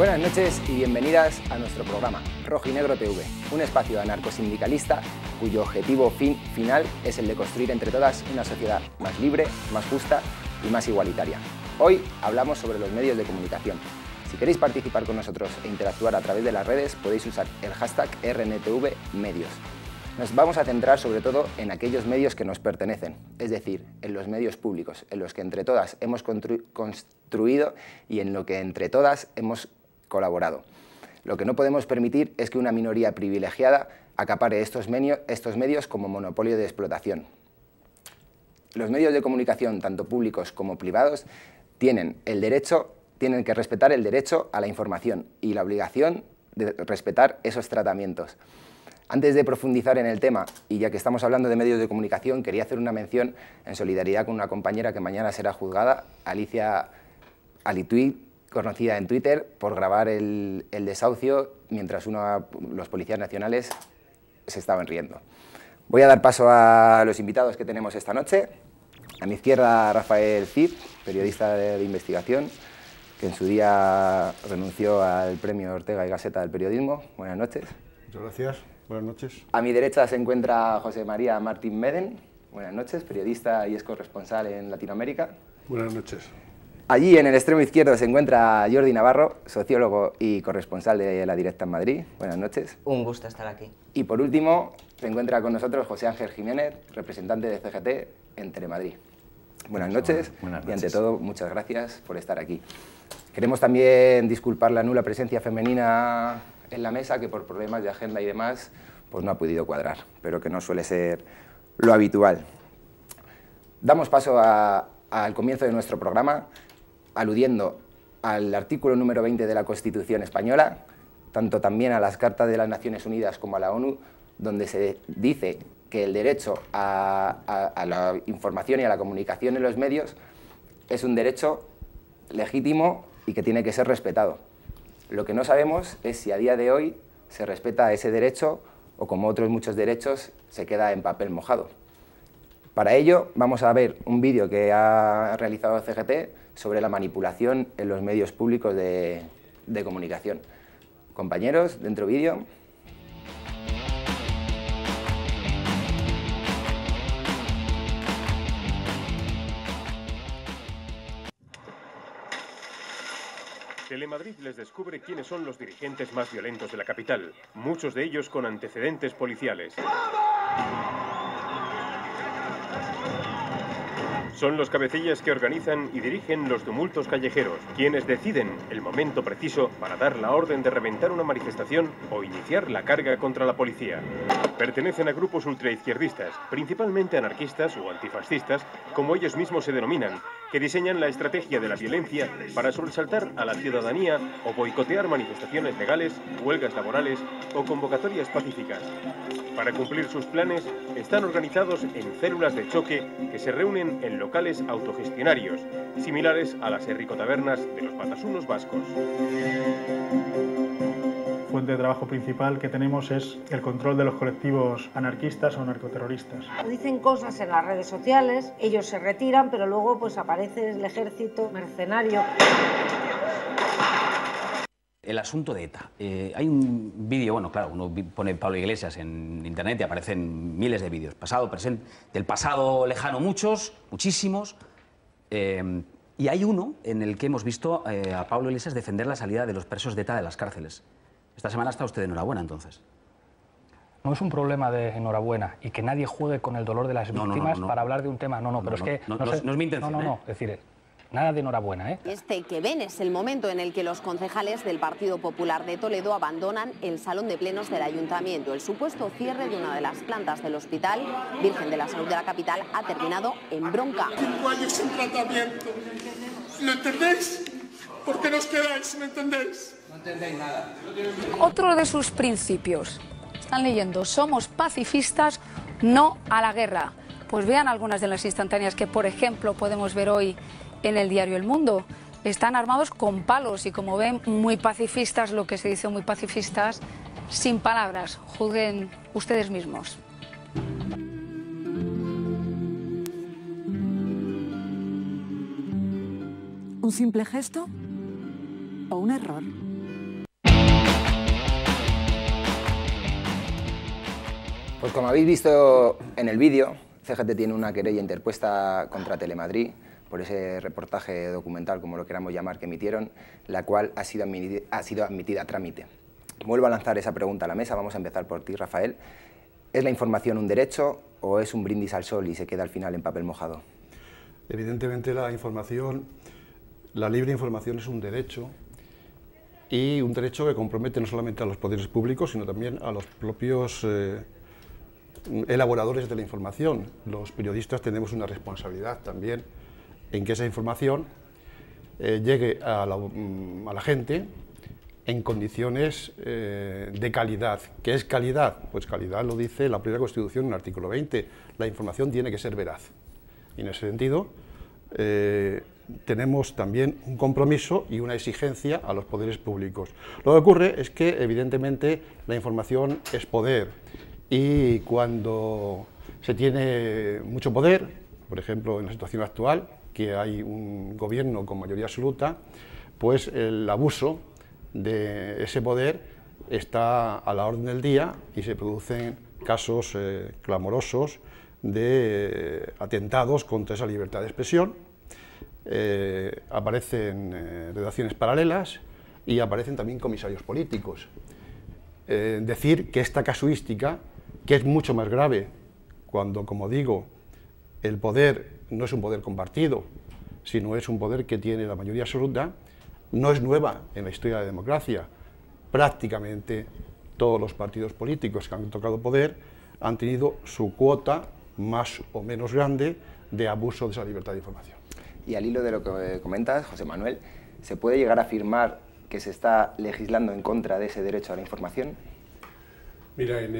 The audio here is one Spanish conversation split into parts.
Buenas noches y bienvenidas a nuestro programa Rojo y Negro TV, un espacio anarcosindicalista cuyo objetivo final es el de construir entre todas una sociedad más libre, más justa y más igualitaria. Hoy hablamos sobre los medios de comunicación. Si queréis participar con nosotros e interactuar a través de las redes, podéis usar el hashtag RNTVMedios. Nos vamos a centrar sobre todo en aquellos medios que nos pertenecen, es decir, en los medios públicos, en los que entre todas hemos construido y en lo que entre todas hemos colaborado. Lo que no podemos permitir es que una minoría privilegiada acapare estos medios como monopolio de explotación. Los medios de comunicación, tanto públicos como privados, tienen que respetar el derecho a la información y la obligación de respetar esos tratamientos. Antes de profundizar en el tema, y ya que estamos hablando de medios de comunicación, quería hacer una mención en solidaridad con una compañera que mañana será juzgada, Alicia Alituí, conocida en Twitter por grabar el desahucio mientras los policías nacionales se estaban riendo. Voy a dar paso a los invitados que tenemos esta noche. A mi izquierda, Rafael Cid, periodista de investigación, que en su día renunció al premio Ortega y Gasset del periodismo. Buenas noches. Muchas gracias. Buenas noches. A mi derecha se encuentra José María Martín Meden. Buenas noches, periodista y ex corresponsal en Latinoamérica. Buenas noches. Allí, en el extremo izquierdo, se encuentra Jordi Navarro, sociólogo y corresponsal de La Directa en Madrid. Buenas noches. Un gusto estar aquí. Y por último, se encuentra con nosotros José Ángel Jiménez, representante de CGT en Telemadrid. Buenas noches. Buenas noches. Y ante todo, muchas gracias por estar aquí. Queremos también disculpar la nula presencia femenina en la mesa, que por problemas de agenda y demás, pues no ha podido cuadrar, pero que no suele ser lo habitual. Damos paso al comienzo de nuestro programa, aludiendo al artículo número 20 de la Constitución española, tanto también a las cartas de las Naciones Unidas como a la ONU, donde se dice que el derecho a la información y a la comunicación en los medios es un derecho legítimo y que tiene que ser respetado. Lo que no sabemos es si a día de hoy se respeta ese derecho o, como otros muchos derechos, se queda en papel mojado. Para ello vamos a ver un vídeo que ha realizado CGT sobre la manipulación en los medios públicos de comunicación. Compañeros, dentro vídeo. Telemadrid les descubre quiénes son los dirigentes más violentos de la capital, muchos de ellos con antecedentes policiales. Son los cabecillas que organizan y dirigen los tumultos callejeros, quienes deciden el momento preciso para dar la orden de reventar una manifestación o iniciar la carga contra la policía. Pertenecen a grupos ultraizquierdistas, principalmente anarquistas o antifascistas, como ellos mismos se denominan, que diseñan la estrategia de la violencia para sobresaltar a la ciudadanía o boicotear manifestaciones legales, huelgas laborales o convocatorias pacíficas. Para cumplir sus planes, están organizados en células de choque que se reúnen en locales autogestionarios, similares a las herricotabernas de los batasunos vascos. Fuente de trabajo principal que tenemos es el control de los colectivos anarquistas o narcoterroristas. Dicen cosas en las redes sociales, ellos se retiran, pero luego pues aparece el ejército mercenario. El asunto de ETA. Hay un vídeo, bueno, claro, uno pone Pablo Iglesias en internet y aparecen miles de vídeos, pasado, presente, del pasado lejano muchísimos, y hay uno en el que hemos visto a Pablo Iglesias defender la salida de los presos de ETA de las cárceles. Esta semana está usted de enhorabuena, entonces. No es un problema de enhorabuena y que nadie juegue con el dolor de las víctimas para hablar de un tema. Pero es que... No es mi intención. Es decir, nada de enhorabuena, ¿eh? Este que ven es el momento en el que los concejales del Partido Popular de Toledo abandonan el salón de plenos del ayuntamiento. El supuesto cierre de una de las plantas del Hospital Virgen de la Salud de la capital ha terminado en bronca. 5 años sin tratamiento. ¿Lo entendéis? ¿Por qué nos quedáis? ¿Me entendéis? No entendéis nada. Otro de sus principios. Están leyendo, somos pacifistas, no a la guerra. Pues vean algunas de las instantáneas que, por ejemplo, podemos ver hoy en el diario El Mundo. Están armados con palos y, como ven, muy pacifistas, lo que se dice muy pacifistas, sin palabras. Juzguen ustedes mismos. ¿Un simple gesto o un error? Pues como habéis visto en el vídeo, CGT tiene una querella interpuesta contra Telemadrid por ese reportaje documental, como lo queramos llamar, que emitieron, la cual ha sido admitida a trámite. Vuelvo a lanzar esa pregunta a la mesa, vamos a empezar por ti, Rafael. ¿Es la información un derecho o es un brindis al sol y se queda al final en papel mojado? Evidentemente la información, la libre información es un derecho, y un derecho que compromete no solamente a los poderes públicos, sino también a los propios elaboradores de la información. Los periodistas tenemos una responsabilidad también en que esa información llegue a la gente en condiciones de calidad. ¿Qué es calidad? Pues calidad lo dice la propia Constitución en el artículo 20. La información tiene que ser veraz. Y en ese sentido tenemos también un compromiso y una exigencia a los poderes públicos. Lo que ocurre es que evidentemente la información es poder, y cuando se tiene mucho poder, por ejemplo en la situación actual, que hay un gobierno con mayoría absoluta, pues el abuso de ese poder está a la orden del día y se producen casos clamorosos de atentados contra esa libertad de expresión. Aparecen redacciones paralelas y aparecen también comisarios políticos. Decir que esta casuística, que es mucho más grave cuando, como digo, el poder no es un poder compartido, sino es un poder que tiene la mayoría absoluta, no es nueva en la historia de la democracia. Prácticamente todos los partidos políticos que han tocado poder han tenido su cuota más o menos grande de abuso de esa libertad de información. Y al hilo de lo que comentas, José Manuel, ¿se puede llegar a afirmar que se está legislando en contra de ese derecho a la información? Mira, en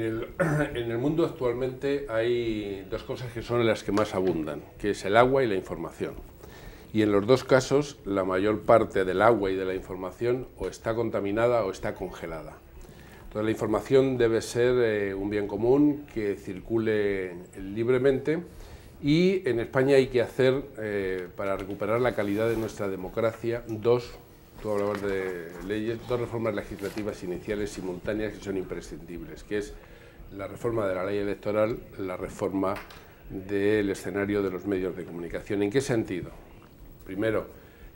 el mundo actualmente hay dos cosas que son las que más abundan, que es el agua y la información. Y en los dos casos, la mayor parte del agua y de la información o está contaminada o está congelada. Entonces, la información debe ser un bien común que circule libremente, y en España hay que hacer, para recuperar la calidad de nuestra democracia, tú hablabas de leyes, dos reformas legislativas iniciales simultáneas que son imprescindibles, que es la reforma de la ley electoral, la reforma del escenario de los medios de comunicación. ¿En qué sentido? Primero,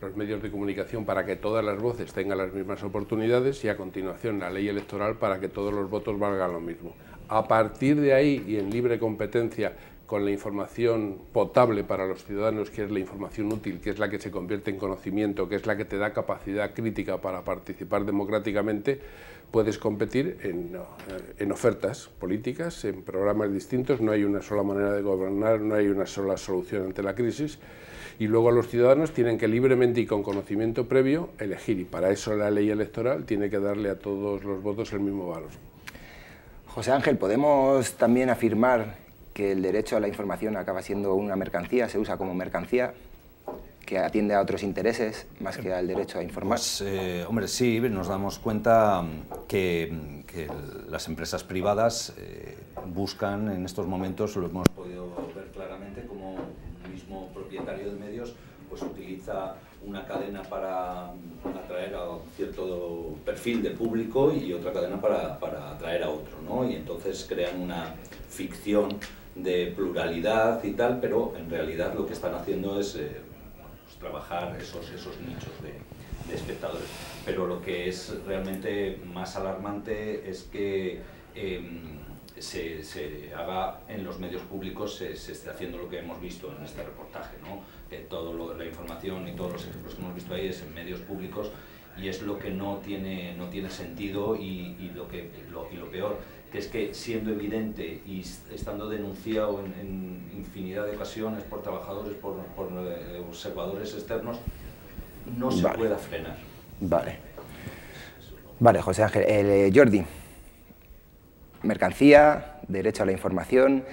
los medios de comunicación para que todas las voces tengan las mismas oportunidades, y a continuación la ley electoral para que todos los votos valgan lo mismo. A partir de ahí, y en libre competencia, con la información potable para los ciudadanos, que es la información útil, que es la que se convierte en conocimiento, que es la que te da capacidad crítica para participar democráticamente, puedes competir en ofertas políticas, en programas distintos. No hay una sola manera de gobernar, no hay una sola solución ante la crisis, y luego los ciudadanos tienen que libremente y con conocimiento previo elegir, y para eso la ley electoral tiene que darle a todos los votos el mismo valor. José Ángel, ¿podemos también afirmar que el derecho a la información acaba siendo una mercancía, se usa como mercancía, que atiende a otros intereses más que al derecho a informar? Pues, hombre, sí, nos damos cuenta que las empresas privadas buscan en estos momentos, lo hemos podido ver claramente, como un mismo propietario de medios pues utiliza una cadena para atraer a un cierto perfil de público y otra cadena para atraer a otro, ¿no? Y entonces crean una ficción de pluralidad y tal, pero en realidad lo que están haciendo es pues, trabajar esos nichos de espectadores. Pero lo que es realmente más alarmante es que se haga en los medios públicos, se esté haciendo lo que hemos visto en este reportaje, ¿no? Toda la información y todos los ejemplos que hemos visto ahí es en medios públicos, y es lo que no tiene sentido, y lo peor, que es que siendo evidente y estando denunciado en infinidad de ocasiones por trabajadores, por observadores externos, no se pueda frenar. Vale, José Ángel. Jordi, mercancía, derecho a la información,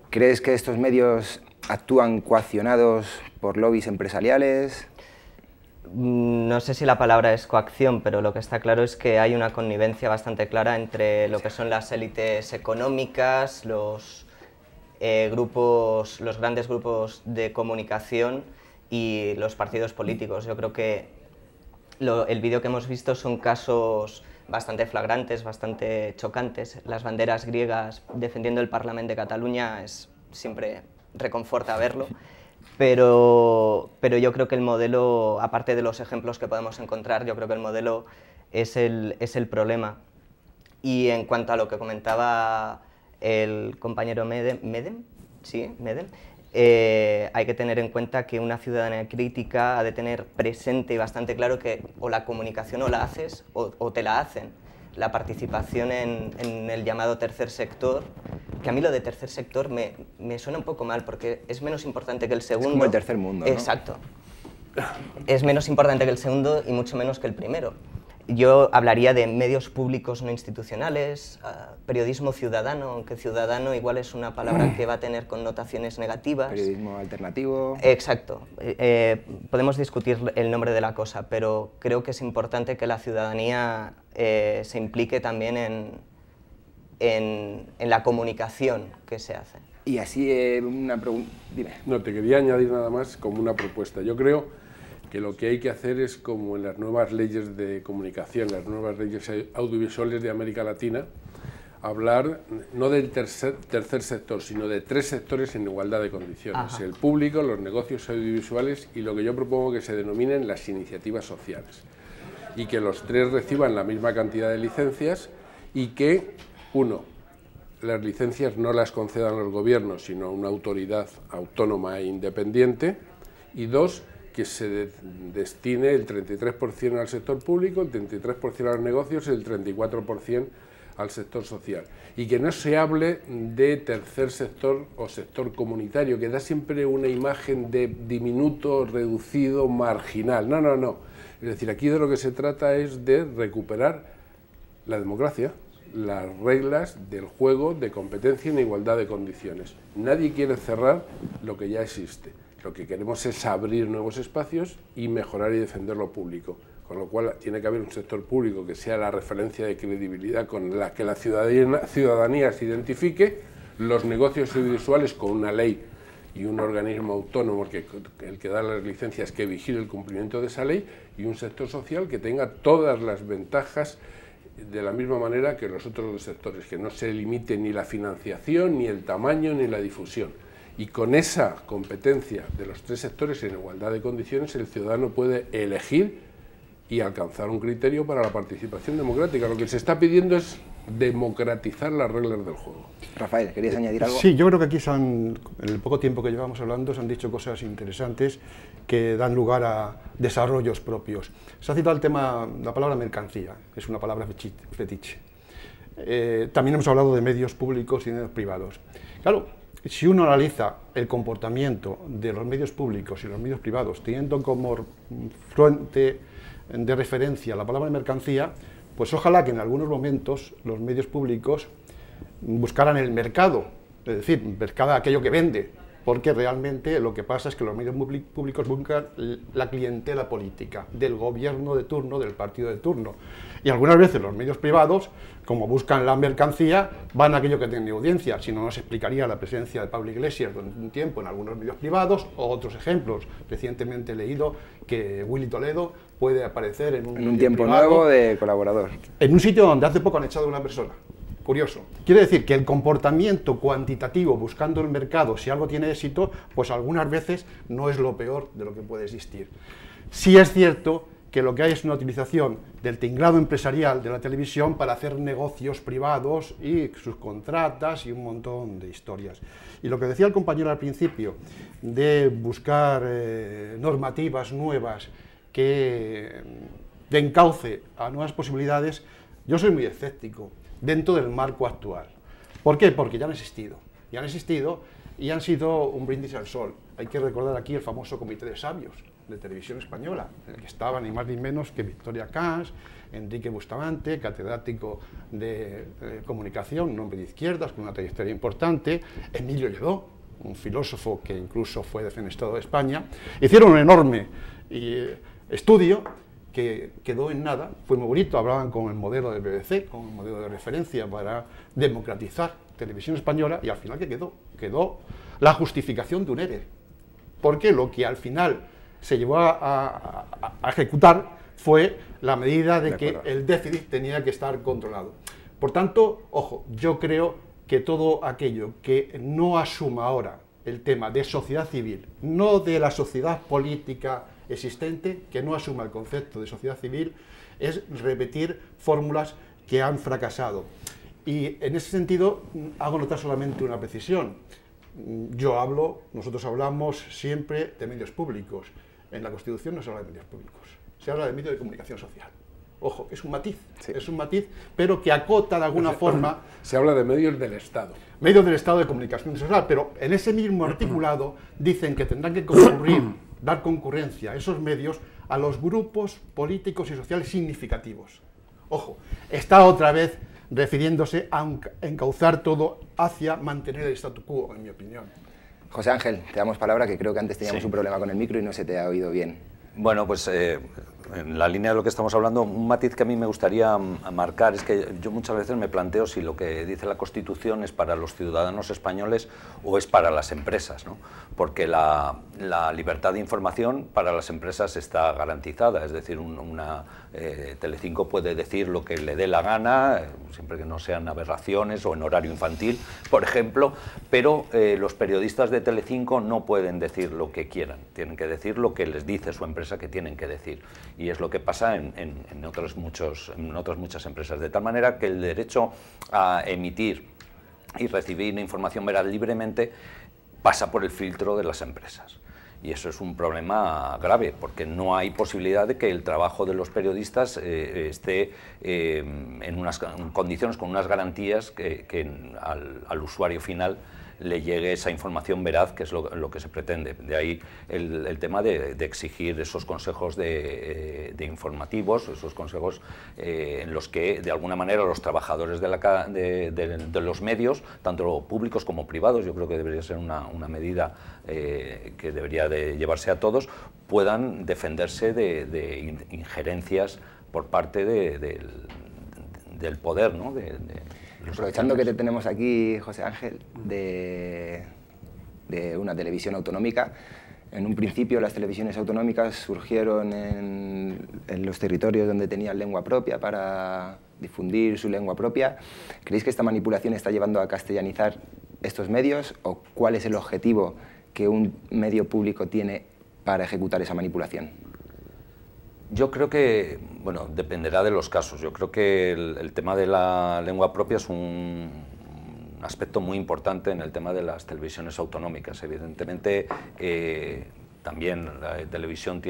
¿crees que estos medios actúan coaccionados por lobbies empresariales? No sé si la palabra es coacción, pero lo que está claro es que hay una connivencia bastante clara entre lo que son las élites económicas, los grandes grupos de comunicación y los partidos políticos. Yo creo que el vídeo que hemos visto son casos bastante flagrantes, bastante chocantes. Las banderas griegas defendiendo el Parlamento de Cataluña siempre reconforta verlo, pero yo creo que el modelo, aparte de los ejemplos que podemos encontrar, yo creo que el modelo es el problema. Y en cuanto a lo que comentaba el compañero Medem, hay que tener en cuenta que una ciudadanía crítica ha de tener presente y bastante claro que o la comunicación o la haces o te la hacen. La participación en el llamado tercer sector, que a mí lo de tercer sector me suena un poco mal porque es menos importante que el segundo. Es como el tercer mundo, ¿no? Exacto. Es menos importante que el segundo y mucho menos que el primero. Yo hablaría de medios públicos no institucionales, periodismo ciudadano, aunque ciudadano igual es una palabra que va a tener connotaciones negativas. Periodismo alternativo. Exacto. Podemos discutir el nombre de la cosa, pero creo que es importante que la ciudadanía se implique también en la comunicación que se hace. Y así una pregunta... Dime. No, te quería añadir nada más como una propuesta. Yo creo que lo que hay que hacer es como en las nuevas leyes de comunicación, las nuevas leyes audiovisuales de América Latina, hablar no del tercer sector, sino de 3 sectores en igualdad de condiciones. Ajá. El público, los negocios audiovisuales y lo que yo propongo que se denominen las iniciativas sociales. Y que los 3 reciban la misma cantidad de licencias y que, 1, las licencias no las concedan los gobiernos, sino una autoridad autónoma e independiente, y 2, que se destine el 33% al sector público, el 33% a los negocios y el 34% al sector social. Y que no se hable de tercer sector o sector comunitario, que da siempre una imagen de diminuto, reducido, marginal. No, no, no. Es decir, aquí de lo que se trata es de recuperar la democracia, las reglas del juego de competencia en igualdad de condiciones. Nadie quiere cerrar lo que ya existe. Lo que queremos es abrir nuevos espacios y mejorar y defender lo público, con lo cual tiene que haber un sector público que sea la referencia de credibilidad con la que la ciudadanía se identifique, los negocios audiovisuales con una ley y un organismo autónomo el que da las licencias que vigile el cumplimiento de esa ley, y un sector social que tenga todas las ventajas de la misma manera que los otros 2 sectores, que no se limite ni la financiación, ni el tamaño, ni la difusión. Y con esa competencia de los 3 sectores en igualdad de condiciones, el ciudadano puede elegir y alcanzar un criterio para la participación democrática. Lo que se está pidiendo es democratizar las reglas del juego. Rafael, ¿querías añadir algo? Sí, yo creo que aquí en el poco tiempo que llevamos hablando se han dicho cosas interesantes que dan lugar a desarrollos propios. Se ha citado el tema, la palabra mercancía, es una palabra fetiche. También hemos hablado de medios públicos y medios privados. Claro, si uno analiza el comportamiento de los medios públicos y los medios privados, teniendo como fuente de referencia la palabra mercancía, pues ojalá que en algunos momentos los medios públicos buscaran el mercado, es decir, mercado aquello que vende, porque realmente lo que pasa es que los medios públicos buscan la clientela política del gobierno de turno, del partido de turno. Y algunas veces los medios privados, como buscan la mercancía, van a aquello que tiene audiencia. Si no, nos explicaría la presencia de Pablo Iglesias durante un tiempo en algunos medios privados, o otros ejemplos. Recientemente he leído que Willy Toledo puede aparecer en un tiempo privado, nuevo de colaborador. En un sitio donde hace poco han echado a una persona. Curioso. Quiere decir que el comportamiento cuantitativo buscando el mercado, si algo tiene éxito, pues algunas veces no es lo peor de lo que puede existir. Sí es cierto que lo que hay es una utilización del tinglado empresarial de la televisión para hacer negocios privados y sus contratas y un montón de historias. Y lo que decía el compañero al principio, de buscar normativas nuevas que den cauce a nuevas posibilidades, yo soy muy escéptico dentro del marco actual. ¿Por qué? Porque ya han existido y han sido un brindis al sol. Hay que recordar aquí el famoso Comité de Sabios de Televisión Española, en el que estaban ni más ni menos que Victoria Camps, Enrique Bustamante, catedrático de comunicación, un hombre de izquierdas con una trayectoria importante, Emilio Lledó, un filósofo que incluso fue defenestrado de España. Hicieron un enorme estudio que quedó en nada, fue muy bonito, hablaban con el modelo del BBC, con el modelo de referencia para democratizar Televisión Española, y al final ¿qué quedó? Quedó la justificación de un ERE, porque lo que al final se llevó a ejecutar fue la medida de que el déficit tenía que estar controlado. Por tanto, ojo, yo creo que todo aquello que no asuma ahora el tema de sociedad civil, no de la sociedad política existente, que no asuma el concepto de sociedad civil, es repetir fórmulas que han fracasado. Y en ese sentido hago notar solamente una precisión. Nosotros hablamos siempre de medios públicos. En la Constitución no se habla de medios públicos, se habla de medios de comunicación social. Ojo, es un matiz, pero que acota de alguna forma... Se habla de medios del Estado. Medios del Estado de comunicación social, pero en ese mismo articulado dicen que tendrán que dar concurrencia a esos medios a los grupos políticos y sociales significativos. Ojo, está otra vez refiriéndose a encauzar todo hacia mantener el statu quo, en mi opinión. José Ángel, te damos palabra, que creo que antes teníamos un problema con el micro y no se te ha oído bien. Bueno, pues en la línea de lo que estamos hablando, un matiz que a mí me gustaría marcar es que yo muchas veces me planteo si lo que dice la Constitución es para los ciudadanos españoles o es para las empresas, ¿no? Porque la libertad de información para las empresas está garantizada, es decir, Telecinco puede decir lo que le dé la gana, siempre que no sean aberraciones o en horario infantil, por ejemplo, pero los periodistas de Telecinco no pueden decir lo que quieran, tienen que decir lo que les dice su empresa que tienen que decir, y es lo que pasa en otras muchas empresas, de tal manera que el derecho a emitir y recibir información veraz libremente pasa por el filtro de las empresas. Y eso es un problema grave, porque no hay posibilidad de que el trabajo de los periodistas esté en unas condiciones, con unas garantías que al usuario final le llegue esa información veraz, que es lo que se pretende. De ahí el tema de exigir esos consejos de informativos, esos consejos en los que, de alguna manera, los trabajadores de los medios, tanto públicos como privados, yo creo que debería ser una medida que debería de llevarse a todos, puedan defenderse de injerencias por parte del poder, ¿no? Aprovechando que te tenemos aquí, José Ángel, de una televisión autonómica, en un principio las televisiones autonómicas surgieron en los territorios donde tenían lengua propia para difundir su lengua propia. ¿Creéis que esta manipulación está llevando a castellanizar estos medios o cuál es el objetivo que un medio público tiene para ejecutar esa manipulación? Yo creo que, bueno, dependerá de los casos. Yo creo que el tema de la lengua propia es un aspecto muy importante en el tema de las televisiones autonómicas. Evidentemente, también la televisión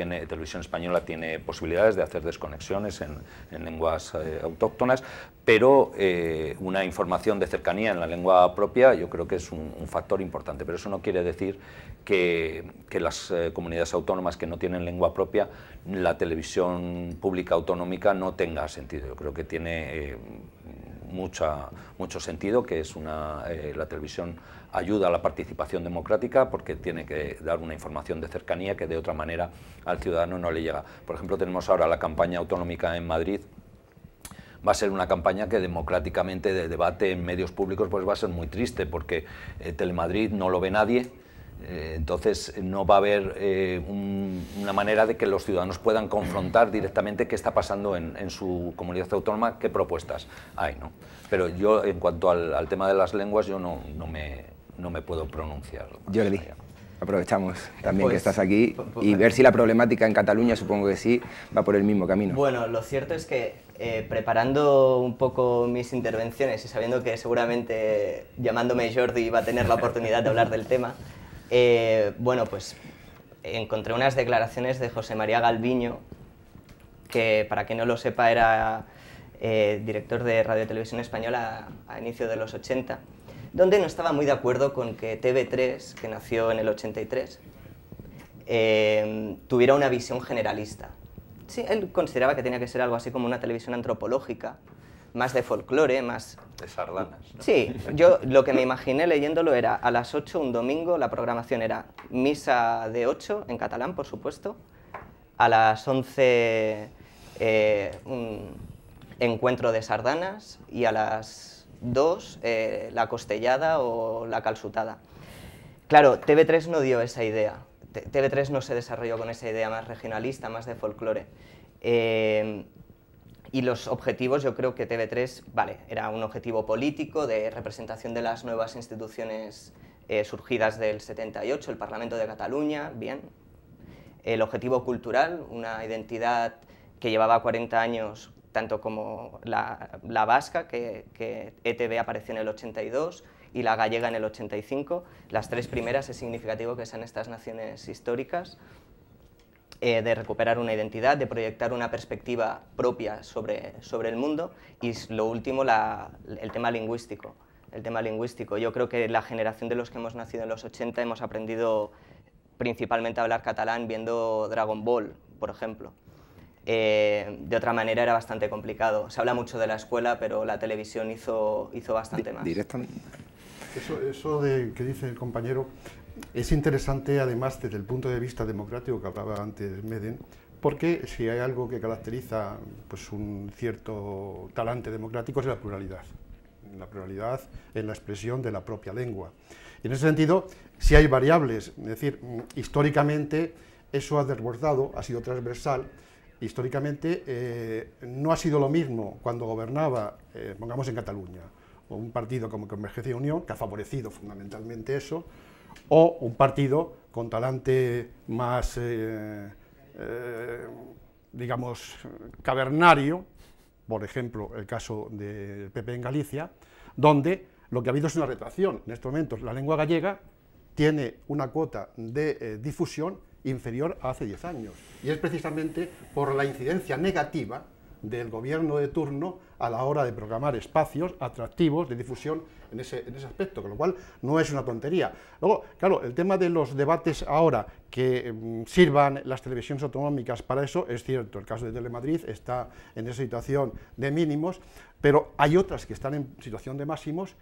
española tiene posibilidades de hacer desconexiones en lenguas autóctonas, pero una información de cercanía en la lengua propia yo creo que es un factor importante. Pero eso no quiere decir que las comunidades autónomas que no tienen lengua propia, la televisión pública autonómica no tenga sentido. Yo creo que tiene mucho sentido, que es la televisión ayuda a la participación democrática porque tiene que dar una información de cercanía que de otra manera al ciudadano no le llega. Por ejemplo, tenemos ahora la campaña autonómica en Madrid. Va a ser una campaña que democráticamente de debate en medios públicos pues va a ser muy triste porque Telemadrid no lo ve nadie. Entonces no va a haber una manera de que los ciudadanos puedan confrontar directamente qué está pasando en su comunidad autónoma, qué propuestas hay, ¿no? Pero yo, en cuanto al tema de las lenguas, yo no me puedo pronunciar. Jordi, aprovechamos también que estás aquí y ver si la problemática en Cataluña, supongo que sí, va por el mismo camino. Bueno, lo cierto es que preparando un poco mis intervenciones y sabiendo que seguramente llamándome Jordi iba a tener la oportunidad de hablar del tema, bueno, pues encontré unas declaraciones de José María Galviño, que para quien no lo sepa era director de Radio Televisión Española a inicio de los 80, donde no estaba muy de acuerdo con que TV3, que nació en el 83, tuviera una visión generalista. Sí, él consideraba que tenía que ser algo así como una televisión antropológica, más de folclore, más... de sardanas, ¿no? Sí, yo lo que me imaginé leyéndolo era a las 8 un domingo, la programación era misa de 8, en catalán, por supuesto, a las 11 un encuentro de sardanas y a las 2 la costellada o la calçotada. Claro, TV3 no dio esa idea, TV3 no se desarrolló con esa idea más regionalista, más de folclore. Y los objetivos, yo creo que TV3, vale, era un objetivo político de representación de las nuevas instituciones surgidas del 78, el Parlamento de Cataluña, bien. El objetivo cultural, una identidad que llevaba 40 años, tanto como la vasca, que ETV apareció en el 82, y la gallega en el 85. Las tres primeras es significativo que sean estas naciones históricas, de recuperar una identidad, de proyectar una perspectiva propia sobre el mundo, y lo último, el tema lingüístico. Yo creo que la generación de los que hemos nacido en los 80 hemos aprendido principalmente a hablar catalán viendo Dragon Ball, por ejemplo. De otra manera era bastante complicado. Se habla mucho de la escuela, pero la televisión hizo bastante más. Directamente. Eso que dice el compañero es interesante, además, desde el punto de vista democrático que hablaba antes Meden, porque si hay algo que caracteriza pues, un cierto talante democrático es la pluralidad en la expresión de la propia lengua. Y en ese sentido, si hay variables, es decir, históricamente eso ha desbordado, ha sido transversal. Históricamente no ha sido lo mismo cuando gobernaba, pongamos en Cataluña, o un partido como Convergencia y Unión, que ha favorecido fundamentalmente eso, o un partido con talante más, digamos, cavernario, por ejemplo, el caso del PP en Galicia, donde lo que ha habido es una retracción. En estos momentos la lengua gallega tiene una cuota de difusión inferior a hace 10 años, y es precisamente por la incidencia negativa del gobierno de turno a la hora de programar espacios atractivos de difusión en ese aspecto, con lo cual no es una tontería. Luego, claro, el tema de los debates ahora que sirvan las televisiones autonómicas para eso, es cierto, el caso de Telemadrid está en esa situación de mínimos, pero hay otras que están en situación de máximos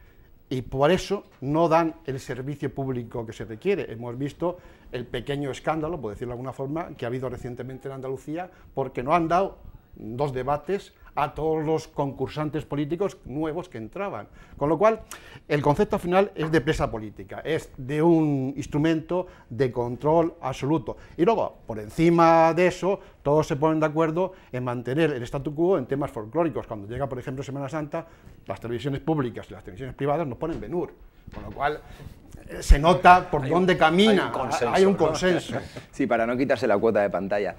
y por eso no dan el servicio público que se requiere. Hemos visto el pequeño escándalo, por decirlo de alguna forma, que ha habido recientemente en Andalucía, porque no han dado 2 debates a todos los concursantes políticos nuevos que entraban. Con lo cual, el concepto final es de presa política, es de un instrumento de control absoluto. Y luego, por encima de eso, todos se ponen de acuerdo en mantener el statu quo en temas folclóricos. Cuando llega, por ejemplo, Semana Santa, las televisiones públicas y las televisiones privadas nos ponen Ben-Hur, con lo cual se nota por dónde camina, hay un consenso. Sí, para no quitarse la cuota de pantalla.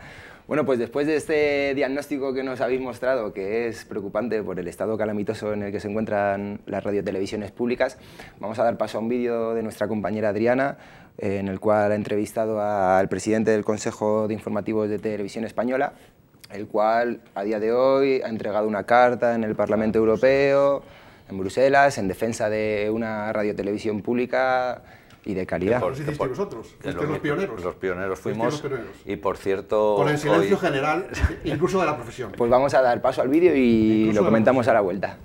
Bueno, pues después de este diagnóstico que nos habéis mostrado, que es preocupante por el estado calamitoso en el que se encuentran las radiotelevisiones públicas, vamos a dar paso a un vídeo de nuestra compañera Adriana, en el cual ha entrevistado al presidente del Consejo de Informativos de Televisión Española, el cual a día de hoy ha entregado una carta en el Parlamento Europeo, en Bruselas, en defensa de una radiotelevisión pública y de calidad. ¿Qué hicisteis vosotros? ¿Fuisteis los pioneros? Los pioneros fuimos, y por cierto... Con el silencio general, incluso de la profesión. Pues vamos a dar paso al vídeo y lo comentamos a la vuelta.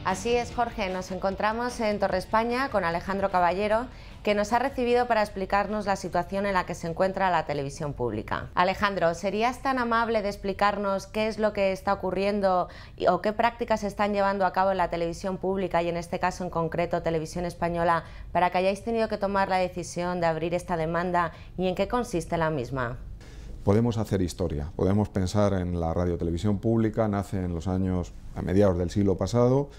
Así es, Jorge, nos encontramos en Torre España con Alejandro Caballero, que nos ha recibido para explicarnos la situación en la que se encuentra la televisión pública. Alejandro, ¿serías tan amable de explicarnos qué es lo que está ocurriendo o qué prácticas se están llevando a cabo en la televisión pública y en este caso en concreto Televisión Española para que hayáis tenido que tomar la decisión de abrir esta demanda y en qué consiste la misma? Podemos hacer historia, podemos pensar en la radiotelevisión pública, nace en los años a mediados del siglo pasado,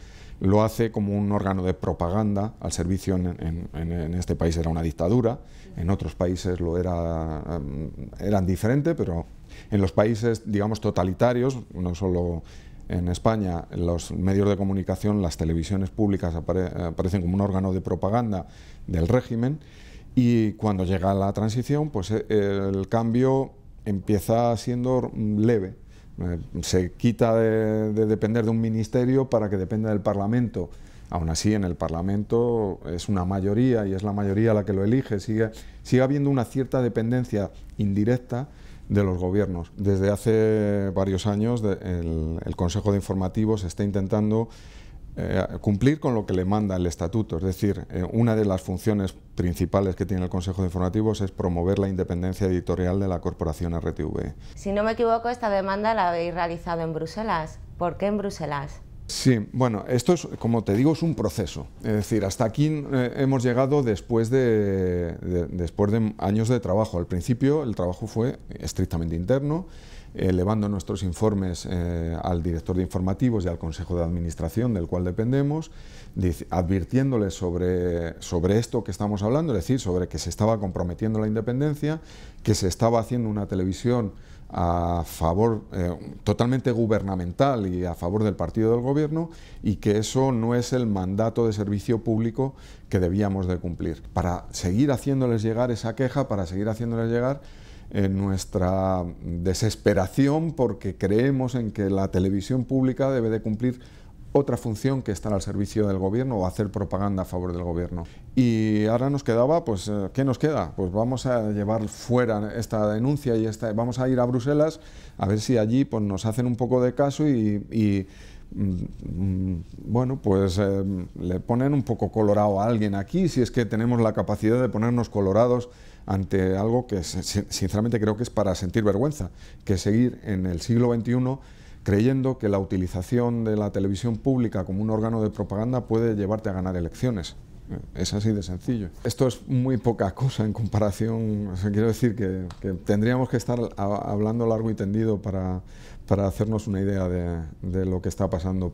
lo hace como un órgano de propaganda al servicio, en este país era una dictadura, en otros países lo eran diferente, pero en los países, digamos, totalitarios, no solo en España, los medios de comunicación, las televisiones públicas aparecen como un órgano de propaganda del régimen, y cuando llega la transición, pues el cambio empieza siendo leve. Se quita de depender de un ministerio para que dependa del Parlamento. Aún así, en el Parlamento es una mayoría y es la mayoría la que lo elige. Sigue habiendo una cierta dependencia indirecta de los gobiernos. Desde hace varios años el Consejo de Informativos está intentando cumplir con lo que le manda el estatuto, es decir, una de las funciones principales que tiene el Consejo de Informativos es promover la independencia editorial de la corporación RTV. Si no me equivoco, esta demanda la habéis realizado en Bruselas. ¿Por qué en Bruselas? Sí, bueno, esto es, como te digo, es un proceso. Es decir, hasta aquí hemos llegado después de años de trabajo. Al principio el trabajo fue estrictamente interno, elevando nuestros informes al director de informativos y al Consejo de Administración del cual dependemos, advirtiéndoles sobre esto que estamos hablando, es decir, sobre que se estaba comprometiendo la independencia, que se estaba haciendo una televisión a favor, totalmente gubernamental y a favor del partido del gobierno, y que eso no es el mandato de servicio público que debíamos de cumplir. Para seguir haciéndoles llegar esa queja, para seguir haciéndoles llegar nuestra desesperación porque creemos en que la televisión pública debe de cumplir otra función que estar al servicio del gobierno o hacer propaganda a favor del gobierno. Y ahora nos quedaba, pues, ¿qué nos queda? Pues vamos a llevar fuera esta denuncia y vamos a ir a Bruselas a ver si allí pues, nos hacen un poco de caso y bueno, pues le ponen un poco colorado a alguien aquí, si es que tenemos la capacidad de ponernos colorados ante algo que sinceramente creo que es para sentir vergüenza, que es seguir en el siglo XXI creyendo que la utilización de la televisión pública como un órgano de propaganda puede llevarte a ganar elecciones. Es así de sencillo. Esto es muy poca cosa en comparación, o sea, quiero decir que tendríamos que estar hablando largo y tendido para hacernos una idea de lo que está pasando,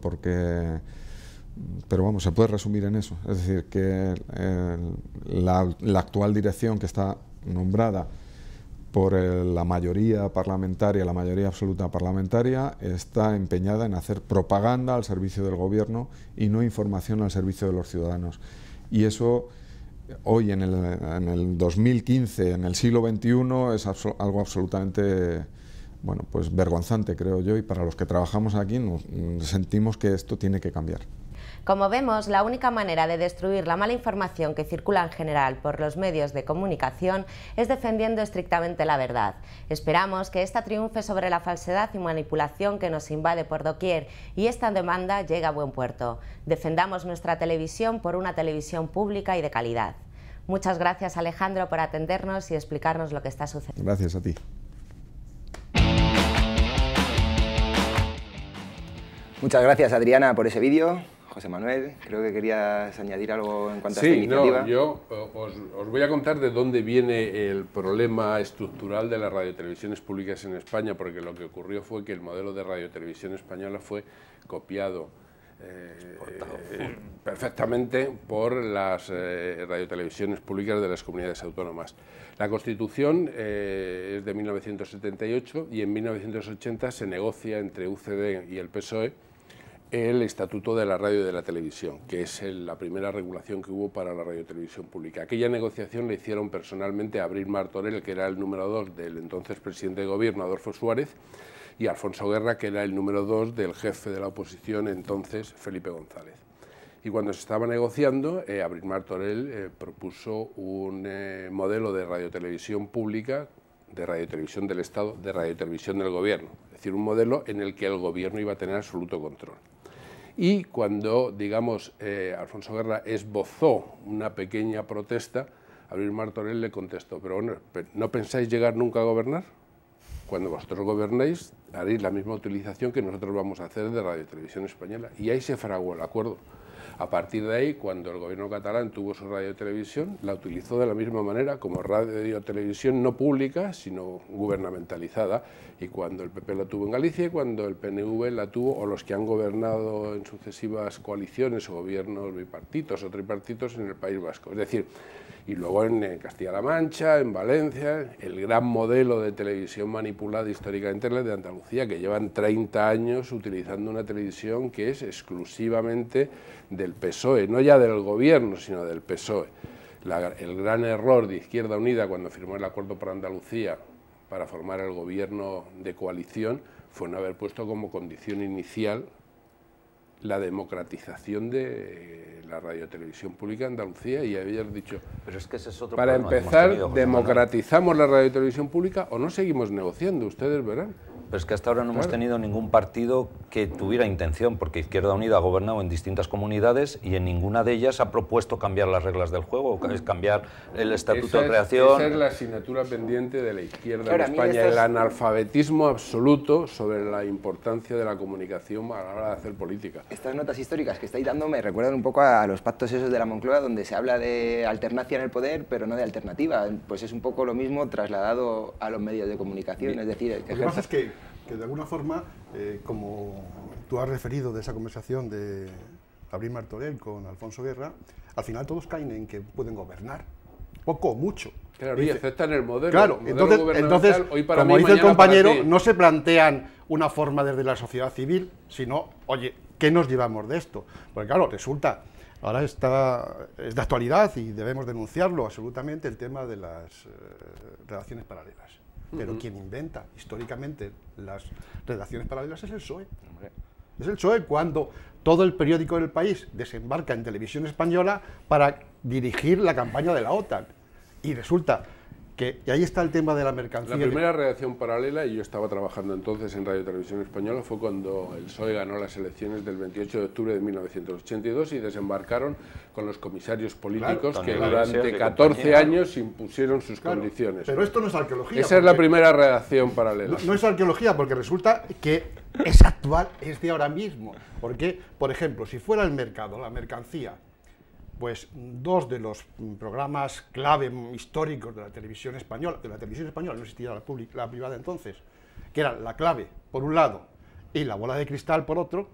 pero vamos, se puede resumir en eso. Es decir, que la actual dirección que está nombrada por la mayoría parlamentaria, la mayoría absoluta parlamentaria, está empeñada en hacer propaganda al servicio del gobierno y no información al servicio de los ciudadanos. Y eso, hoy en el 2015, en el siglo XXI, es algo absolutamente, bueno, pues vergonzante, creo yo, y para los que trabajamos aquí sentimos que esto tiene que cambiar. Como vemos, la única manera de destruir la mala información que circula en general por los medios de comunicación es defendiendo estrictamente la verdad. Esperamos que esta triunfe sobre la falsedad y manipulación que nos invade por doquier y esta demanda llegue a buen puerto. Defendamos nuestra televisión por una televisión pública y de calidad. Muchas gracias, Alejandro, por atendernos y explicarnos lo que está sucediendo. Gracias a ti. Muchas gracias, Adriana, por ese vídeo. José Manuel, creo que querías añadir algo en cuanto a esta iniciativa. Sí, yo os voy a contar de dónde viene el problema estructural de las radiotelevisiones públicas en España, porque lo que ocurrió fue que el modelo de radiotelevisión española fue copiado perfectamente por las radiotelevisiones públicas de las comunidades autónomas. La Constitución es de 1978 y en 1980 se negocia entre UCD y el PSOE el Estatuto de la Radio y de la Televisión, que es la primera regulación que hubo para la radiotelevisión pública. Aquella negociación la hicieron personalmente Abril Martorell, que era el número 2 del entonces presidente de gobierno, Adolfo Suárez, y Alfonso Guerra, que era el número 2 del jefe de la oposición, entonces Felipe González. Y cuando se estaba negociando, Abril Martorell propuso un modelo de radiotelevisión pública, de radiotelevisión del Estado, de radiotelevisión del gobierno, es decir, un modelo en el que el gobierno iba a tener absoluto control. Y cuando, digamos, Alfonso Guerra esbozó una pequeña protesta, Abril Martorell le contestó, pero bueno, ¿no pensáis llegar nunca a gobernar? Cuando vosotros gobernéis, haréis la misma utilización que nosotros vamos a hacer de radiotelevisión española. Y ahí se fraguó el acuerdo. A partir de ahí, cuando el gobierno catalán tuvo su radiotelevisión, la utilizó de la misma manera como radiotelevisión no pública, sino gubernamentalizada. Y cuando el PP la tuvo en Galicia y cuando el PNV la tuvo, o los que han gobernado en sucesivas coaliciones o gobiernos bipartitos o tripartitos en el País Vasco. Es decir, y luego en Castilla-La Mancha, en Valencia, el gran modelo de televisión manipulada históricamente es la de Andalucía, que llevan 30 años utilizando una televisión que es exclusivamente del PSOE, no ya del gobierno, sino del PSOE. El gran error de Izquierda Unida cuando firmó el acuerdo por Andalucía para formar el gobierno de coalición fue no haber puesto como condición inicial la democratización de la radiotelevisión pública de Andalucía y haber dicho, pero es que ese es otro para problema empezar, que hemos tenido, democratizamos la radiotelevisión pública o no seguimos negociando, ustedes verán. Pero es que hasta ahora no hemos tenido ningún partido que tuviera intención, porque Izquierda Unida ha gobernado en distintas comunidades y en ninguna de ellas ha propuesto cambiar las reglas del juego, es cambiar el estatuto de creación. Esa es la asignatura pendiente de la izquierda en España, el analfabetismo absoluto sobre la importancia de la comunicación a la hora de hacer política. Estas notas históricas que estáis dando me recuerdan un poco a los pactos esos de la Moncloa, donde se habla de alternancia en el poder, pero no de alternativa. Pues es un poco lo mismo trasladado a los medios de comunicación, es decir... Lo que pasa es que de alguna forma, como tú has referido de esa conversación de Abril Martorell con Alfonso Guerra, al final todos caen en que pueden gobernar, poco o mucho. Claro, y aceptan el modelo. Claro, entonces hoy para como mí, dice el compañero, para ti. no se plantean una forma desde la sociedad civil, sino, oye, ¿qué nos llevamos de esto? Porque claro, resulta, ahora es de actualidad y debemos denunciarlo absolutamente, el tema de las redacciones paralelas. Pero quien inventa históricamente las redacciones paralelas es el PSOE. Es el PSOE cuando todo el periódico del país desembarca en Televisión Española para dirigir la campaña de la OTAN. Y resulta que y ahí está el tema de la mercancía. La primera redacción paralela, y yo estaba trabajando entonces en Radio Televisión Española, fue cuando el PSOE ganó las elecciones del 28 de octubre de 1982 y desembarcaron con los comisarios políticos que durante 14 años impusieron sus condiciones. Pero esto no es arqueología. Esa es la primera redacción paralela. No es arqueología, porque resulta que es actual, es de ahora mismo. Porque, por ejemplo, si fuera el mercado, la mercancía, pues dos de los programas clave históricos de la televisión española, no existía la privada entonces, que eran La Clave por un lado y La Bola de Cristal por otro,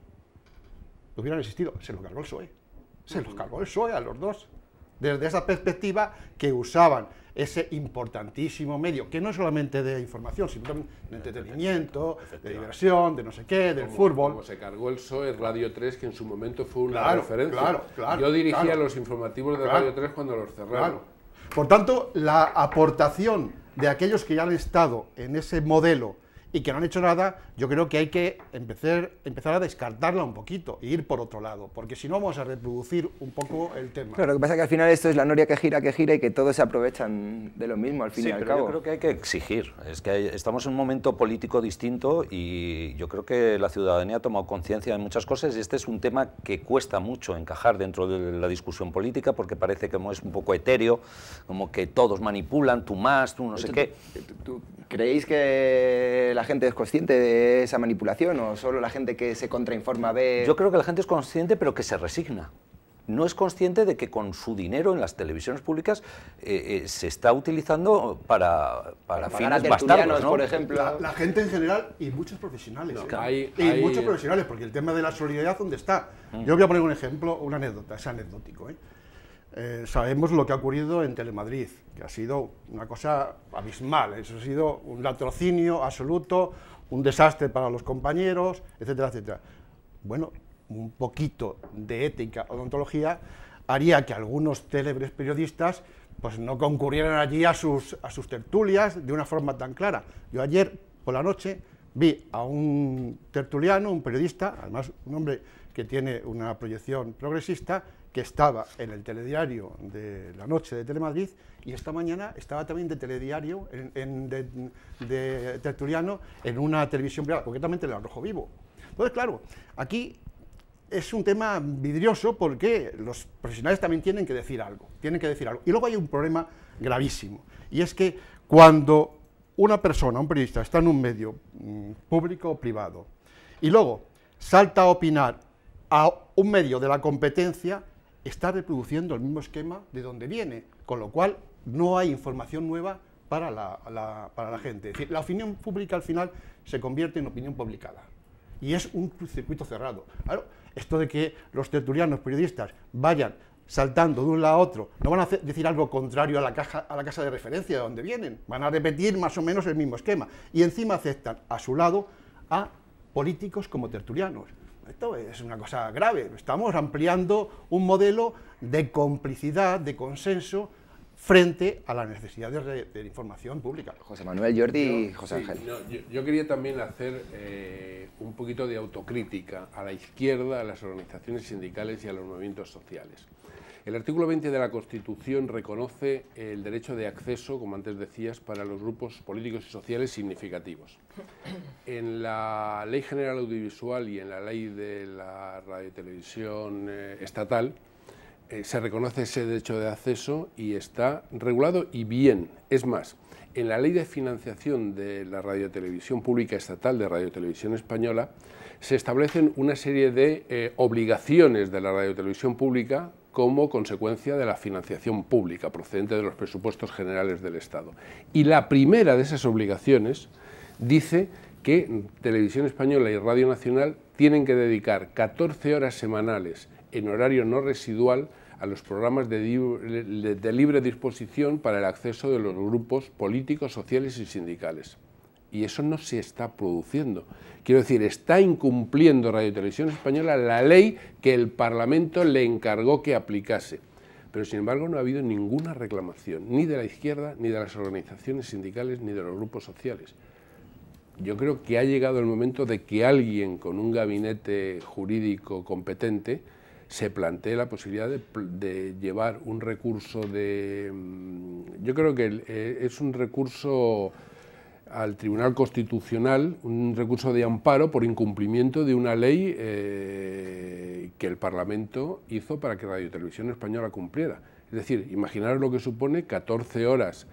hubieran existido. Se lo cargó el PSOE. Se los cargó el PSOE a los dos. Desde esa perspectiva que usaban ese importantísimo medio, que no es solamente de información, sino también de entretenimiento, de diversión, de no sé qué, del fútbol. Como se cargó el PSOE, Radio 3, que en su momento fue una referencia. Yo dirigía los informativos de Radio 3 cuando los cerraron. Por tanto, la aportación de aquellos que ya han estado en ese modelo y que no han hecho nada, yo creo que hay que empezar a descartarla un poquito e ir por otro lado, porque si no vamos a reproducir un poco el tema. Claro, lo que pasa es que al final esto es la noria que gira y que todos se aprovechan de lo mismo al fin y al cabo. Yo creo que hay que exigir, es que estamos en un momento político distinto y yo creo que la ciudadanía ha tomado conciencia de muchas cosas y este es un tema que cuesta mucho encajar dentro de la discusión política porque parece que es un poco etéreo, como que todos manipulan, tú más, tú no sé qué. ¿Creéis que la gente es consciente de esa manipulación o solo la gente que se contrainforma ve...? Yo creo que la gente es consciente pero que se resigna. No es consciente de que con su dinero en las televisiones públicas se está utilizando para fines bastardos, ¿no? Por ejemplo. La gente en general y muchos profesionales. Muchos profesionales, porque el tema de la solidaridad, ¿dónde está? Yo voy a poner un ejemplo, una anécdota, es anecdótico. Sabemos lo que ha ocurrido en Telemadrid, que ha sido una cosa abismal, eso ha sido un latrocinio absoluto, un desastre para los compañeros, etcétera, etcétera. Bueno, un poquito de ética o odontología haría que algunos célebres periodistas pues no concurrieran allí a sus tertulias de una forma tan clara. Yo ayer por la noche vi a un tertuliano, un periodista, además un hombre que tiene una proyección progresista, que estaba en el telediario de la noche de Telemadrid y esta mañana estaba también de telediario, de tertuliano, en una televisión privada, concretamente en el Rojo Vivo. Entonces, claro, aquí es un tema vidrioso porque los profesionales también tienen que decir algo, Y luego hay un problema gravísimo, y es que cuando una persona, un periodista, está en un medio público o privado, y luego salta a opinar a un medio de la competencia, está reproduciendo el mismo esquema de donde viene, con lo cual no hay información nueva para la gente. Es decir, la opinión pública al final se convierte en opinión publicada y es un circuito cerrado. Claro, esto de que los tertulianos periodistas vayan saltando de un lado a otro, no van a decir algo contrario a la casa de referencia de donde vienen, van a repetir más o menos el mismo esquema y encima aceptan a su lado a políticos como tertulianos. Esto es una cosa grave, estamos ampliando un modelo de complicidad, de consenso, frente a la necesidad de información pública. José Manuel, Jordi y José Ángel. Yo quería también hacer un poquito de autocrítica a la izquierda, a las organizaciones sindicales y a los movimientos sociales. El artículo 20 de la Constitución reconoce el derecho de acceso, como antes decías, para los grupos políticos y sociales significativos. En la Ley General Audiovisual y en la Ley de la Radio y Televisión Estatal se reconoce ese derecho de acceso y está regulado y bien. Es más, en la Ley de Financiación de la Radio y Televisión Pública Estatal de Radio y Televisión Española se establecen una serie de obligaciones de la Radio y Televisión Pública como consecuencia de la financiación pública procedente de los presupuestos generales del Estado. Y la primera de esas obligaciones dice que Televisión Española y Radio Nacional tienen que dedicar 14 horas semanales en horario no residual a los programas de libre disposición para el acceso de los grupos políticos, sociales y sindicales. Y eso no se está produciendo. Quiero decir, está incumpliendo Radio y Televisión Española la ley que el Parlamento le encargó que aplicase. Pero, sin embargo, no ha habido ninguna reclamación, ni de la izquierda, ni de las organizaciones sindicales, ni de los grupos sociales. Yo creo que ha llegado el momento de que alguien con un gabinete jurídico competente se plantee la posibilidad de llevar un recurso de... Yo creo que es un recurso al Tribunal Constitucional, un recurso de amparo por incumplimiento de una ley que el Parlamento hizo para que Radio y Televisión Española cumpliera. Es decir, imaginaros lo que supone 14 horas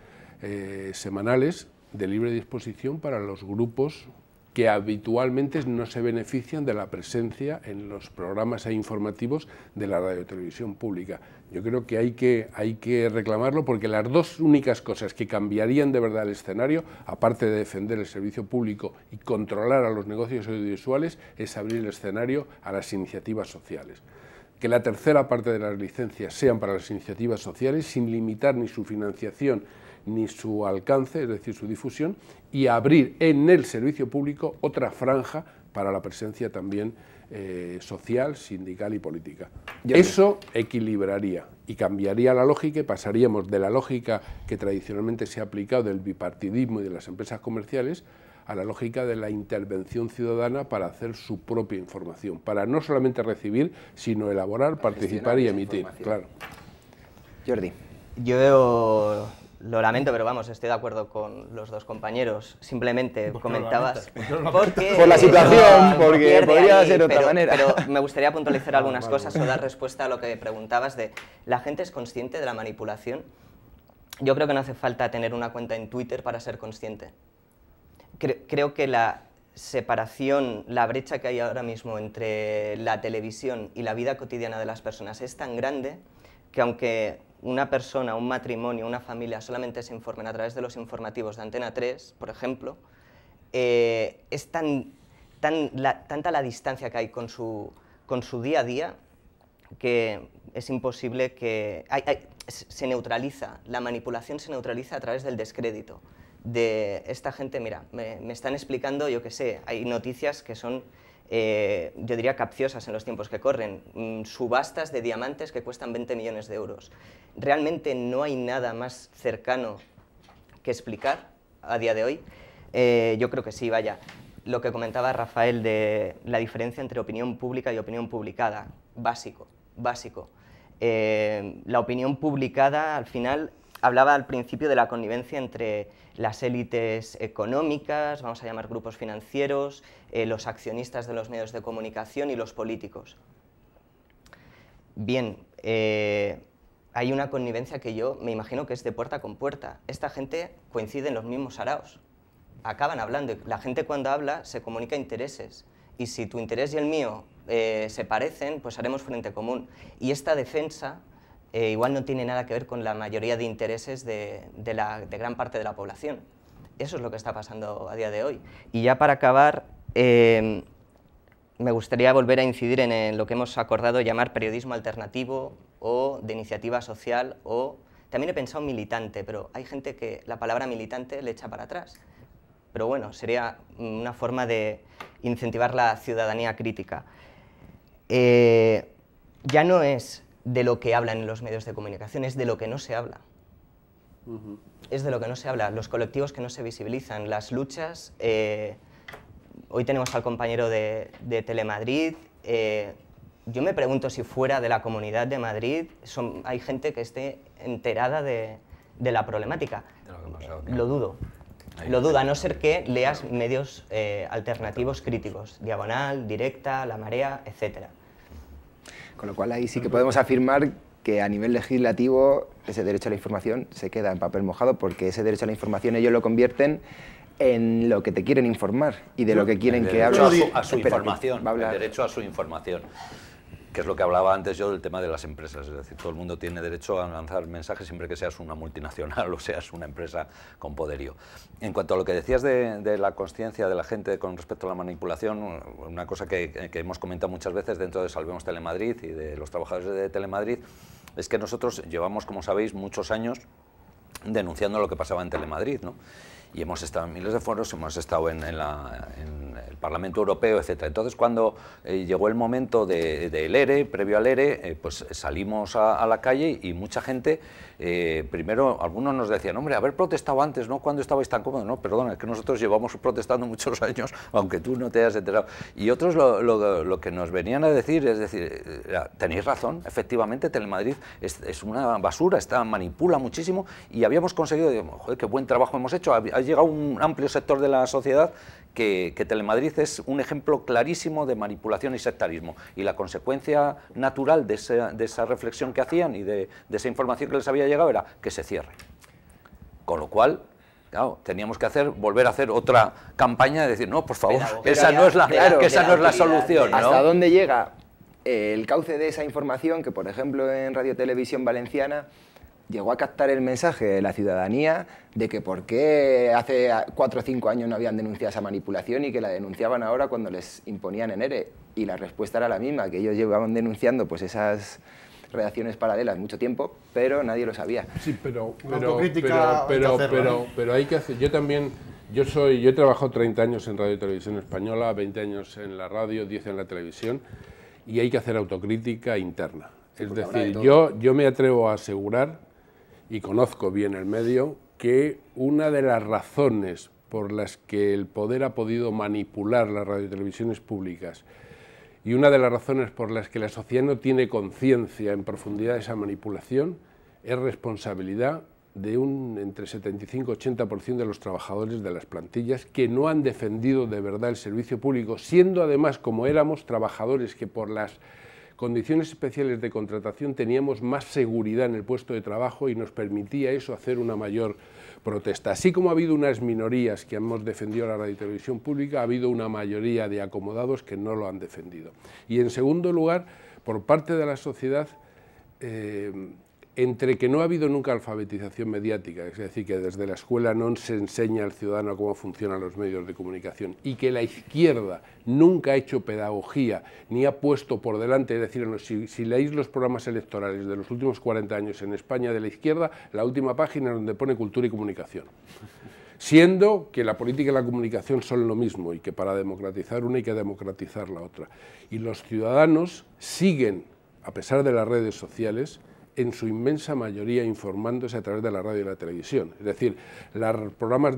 semanales de libre disposición para los grupos que habitualmente no se benefician de la presencia en los programas informativos de la Radio y Televisión Pública. Yo creo que hay que reclamarlo, porque las dos únicas cosas que cambiarían de verdad el escenario, aparte de defender el servicio público y controlar a los negocios audiovisuales, es abrir el escenario a las iniciativas sociales. Que la tercera parte de las licencias sean para las iniciativas sociales, sin limitar ni su financiación ni su alcance, es decir, su difusión, y abrir en el servicio público otra franja para la presencia también social, sindical y política. Eso equilibraría y cambiaría la lógica, y pasaríamos de la lógica que tradicionalmente se ha aplicado del bipartidismo y de las empresas comerciales a la lógica de la intervención ciudadana para hacer su propia información, para no solamente recibir, sino elaborar, participar y emitir. Claro. Jordi. Yo lo lamento, pero vamos, estoy de acuerdo con los dos compañeros. Simplemente comentabas... Por la situación, porque podría ser de otra manera. Pero me gustaría puntualizar algunas cosas o dar respuesta a lo que preguntabas de ¿la gente es consciente de la manipulación? Yo creo que no hace falta tener una cuenta en Twitter para ser consciente. Creo que la separación, la brecha que hay ahora mismo entre la televisión y la vida cotidiana de las personas es tan grande que aunque una persona, un matrimonio, una familia solamente se informen a través de los informativos de Antena 3, por ejemplo, es tanta la distancia que hay con su día a día que es imposible que... se neutraliza, la manipulación se neutraliza a través del descrédito. De esta gente, mira, me están explicando, yo qué sé, hay noticias que son, yo diría, capciosas en los tiempos que corren, subastas de diamantes que cuestan 20 millones de euros. Realmente no hay nada más cercano que explicar a día de hoy. Yo creo que sí, vaya. Lo que comentaba Rafael de la diferencia entre opinión pública y opinión publicada, básico. La opinión publicada, al final, hablaba al principio de la connivencia entre las élites económicas, vamos a llamar grupos financieros, los accionistas de los medios de comunicación y los políticos. Bien, hay una connivencia que yo me imagino que es de puerta con puerta. Esta gente coincide en los mismos saraos, acaban hablando. La gente cuando habla se comunica intereses, y si tu interés y el mío se parecen, pues haremos frente común. Y esta defensa igual no tiene nada que ver con la mayoría de intereses de gran parte de la población. Eso es lo que está pasando a día de hoy. Y ya para acabar, me gustaría volver a incidir en lo que hemos acordado llamar periodismo alternativo o de iniciativa social, o también he pensado militante, pero hay gente que la palabra militante le echa para atrás. Pero bueno, sería una forma de incentivar la ciudadanía crítica. Ya no es de lo que hablan en los medios de comunicación, es de lo que no se habla. Es de lo que no se habla, los colectivos que no se visibilizan, las luchas. Hoy tenemos al compañero de Telemadrid, yo me pregunto si fuera de la Comunidad de Madrid hay gente que esté enterada de la problemática. Lo dudo. Lo dudo, a no ser que leas medios alternativos críticos, Diagonal, Directa, La Marea, etc. Con lo cual ahí sí que podemos afirmar que a nivel legislativo ese derecho a la información se queda en papel mojado, porque ese derecho a la información ellos lo convierten en lo que te quieren informar y de lo que quieren que hables. A su información, el derecho a su información, que es lo que hablaba antes yo del tema de las empresas. Es decir, todo el mundo tiene derecho a lanzar mensajes siempre que seas una multinacional o seas una empresa con poderío. En cuanto a lo que decías de la consciencia de la gente con respecto a la manipulación, una cosa que hemos comentado muchas veces dentro de Salvemos Telemadrid y de los trabajadores de Telemadrid, es que nosotros llevamos, como sabéis, muchos años denunciando lo que pasaba en Telemadrid, ¿no? Y hemos estado en miles de foros, hemos estado en el Parlamento Europeo, etc. Entonces, cuando llegó el momento del ERE, previo al ERE, pues salimos a la calle y mucha gente, primero algunos nos decían, hombre, haber protestado antes, ¿no? Cuando estabais tan cómodos, no, perdona, es que nosotros llevamos protestando muchos años, aunque tú no te hayas enterado. Y otros lo que nos venían a decir, es decir, tenéis razón, efectivamente Telemadrid es una basura, manipula muchísimo, y habíamos conseguido, joder, qué buen trabajo hemos hecho. Ha llegado un amplio sector de la sociedad que Telemadrid es un ejemplo clarísimo de manipulación y sectarismo, y la consecuencia natural de esa reflexión que hacían y de esa información que les había llegado era que se cierre. Con lo cual, claro, teníamos que volver a hacer otra campaña de decir, no, por favor, esa no es la solución, ¿no? ¿Hasta dónde llega el cauce de esa información que, por ejemplo, en Radio Televisión Valenciana llegó a captar el mensaje de la ciudadanía de que por qué hace 4 o 5 años no habían denunciado esa manipulación y que la denunciaban ahora cuando les imponían en ERE? Y la respuesta era la misma, que ellos llevaban denunciando pues esas redacciones paralelas mucho tiempo, pero nadie lo sabía. Sí, pero hay que hacer... Yo he trabajado 30 años en Radio y Televisión Española, 20 años en la radio, 10 en la televisión, y hay que hacer autocrítica interna. Es decir, yo me atrevo a asegurar, y conozco bien el medio, que una de las razones por las que el poder ha podido manipular las radiotelevisiones públicas y una de las razones por las que la sociedad no tiene conciencia en profundidad de esa manipulación es responsabilidad de entre 75 y 80% de los trabajadores de las plantillas que no han defendido de verdad el servicio público, siendo además, como éramos, trabajadores que por las condiciones especiales de contratación teníamos más seguridad en el puesto de trabajo y nos permitía eso hacer una mayor protesta. Así como ha habido unas minorías que hemos defendido la radio y televisión pública, ha habido una mayoría de acomodados que no lo han defendido. Y en segundo lugar, por parte de la sociedad, entre que no ha habido nunca alfabetización mediática, es decir, que desde la escuela no se enseña al ciudadano cómo funcionan los medios de comunicación, y que la izquierda nunca ha hecho pedagogía ni ha puesto por delante, es decir, si leéis los programas electorales de los últimos 40 años en España de la izquierda, la última página es donde pone cultura y comunicación. Siendo que la política y la comunicación son lo mismo y que para democratizar una hay que democratizar la otra. Y los ciudadanos siguen, a pesar de las redes sociales, en su inmensa mayoría informándose a través de la radio y la televisión. Es decir, los programas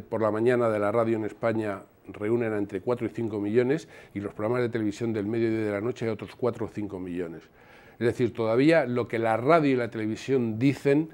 por la mañana de la radio en España reúnen entre 4 y 5 millones y los programas de televisión del mediodía y de la noche hay otros 4 o 5 millones. Es decir, todavía lo que la radio y la televisión dicen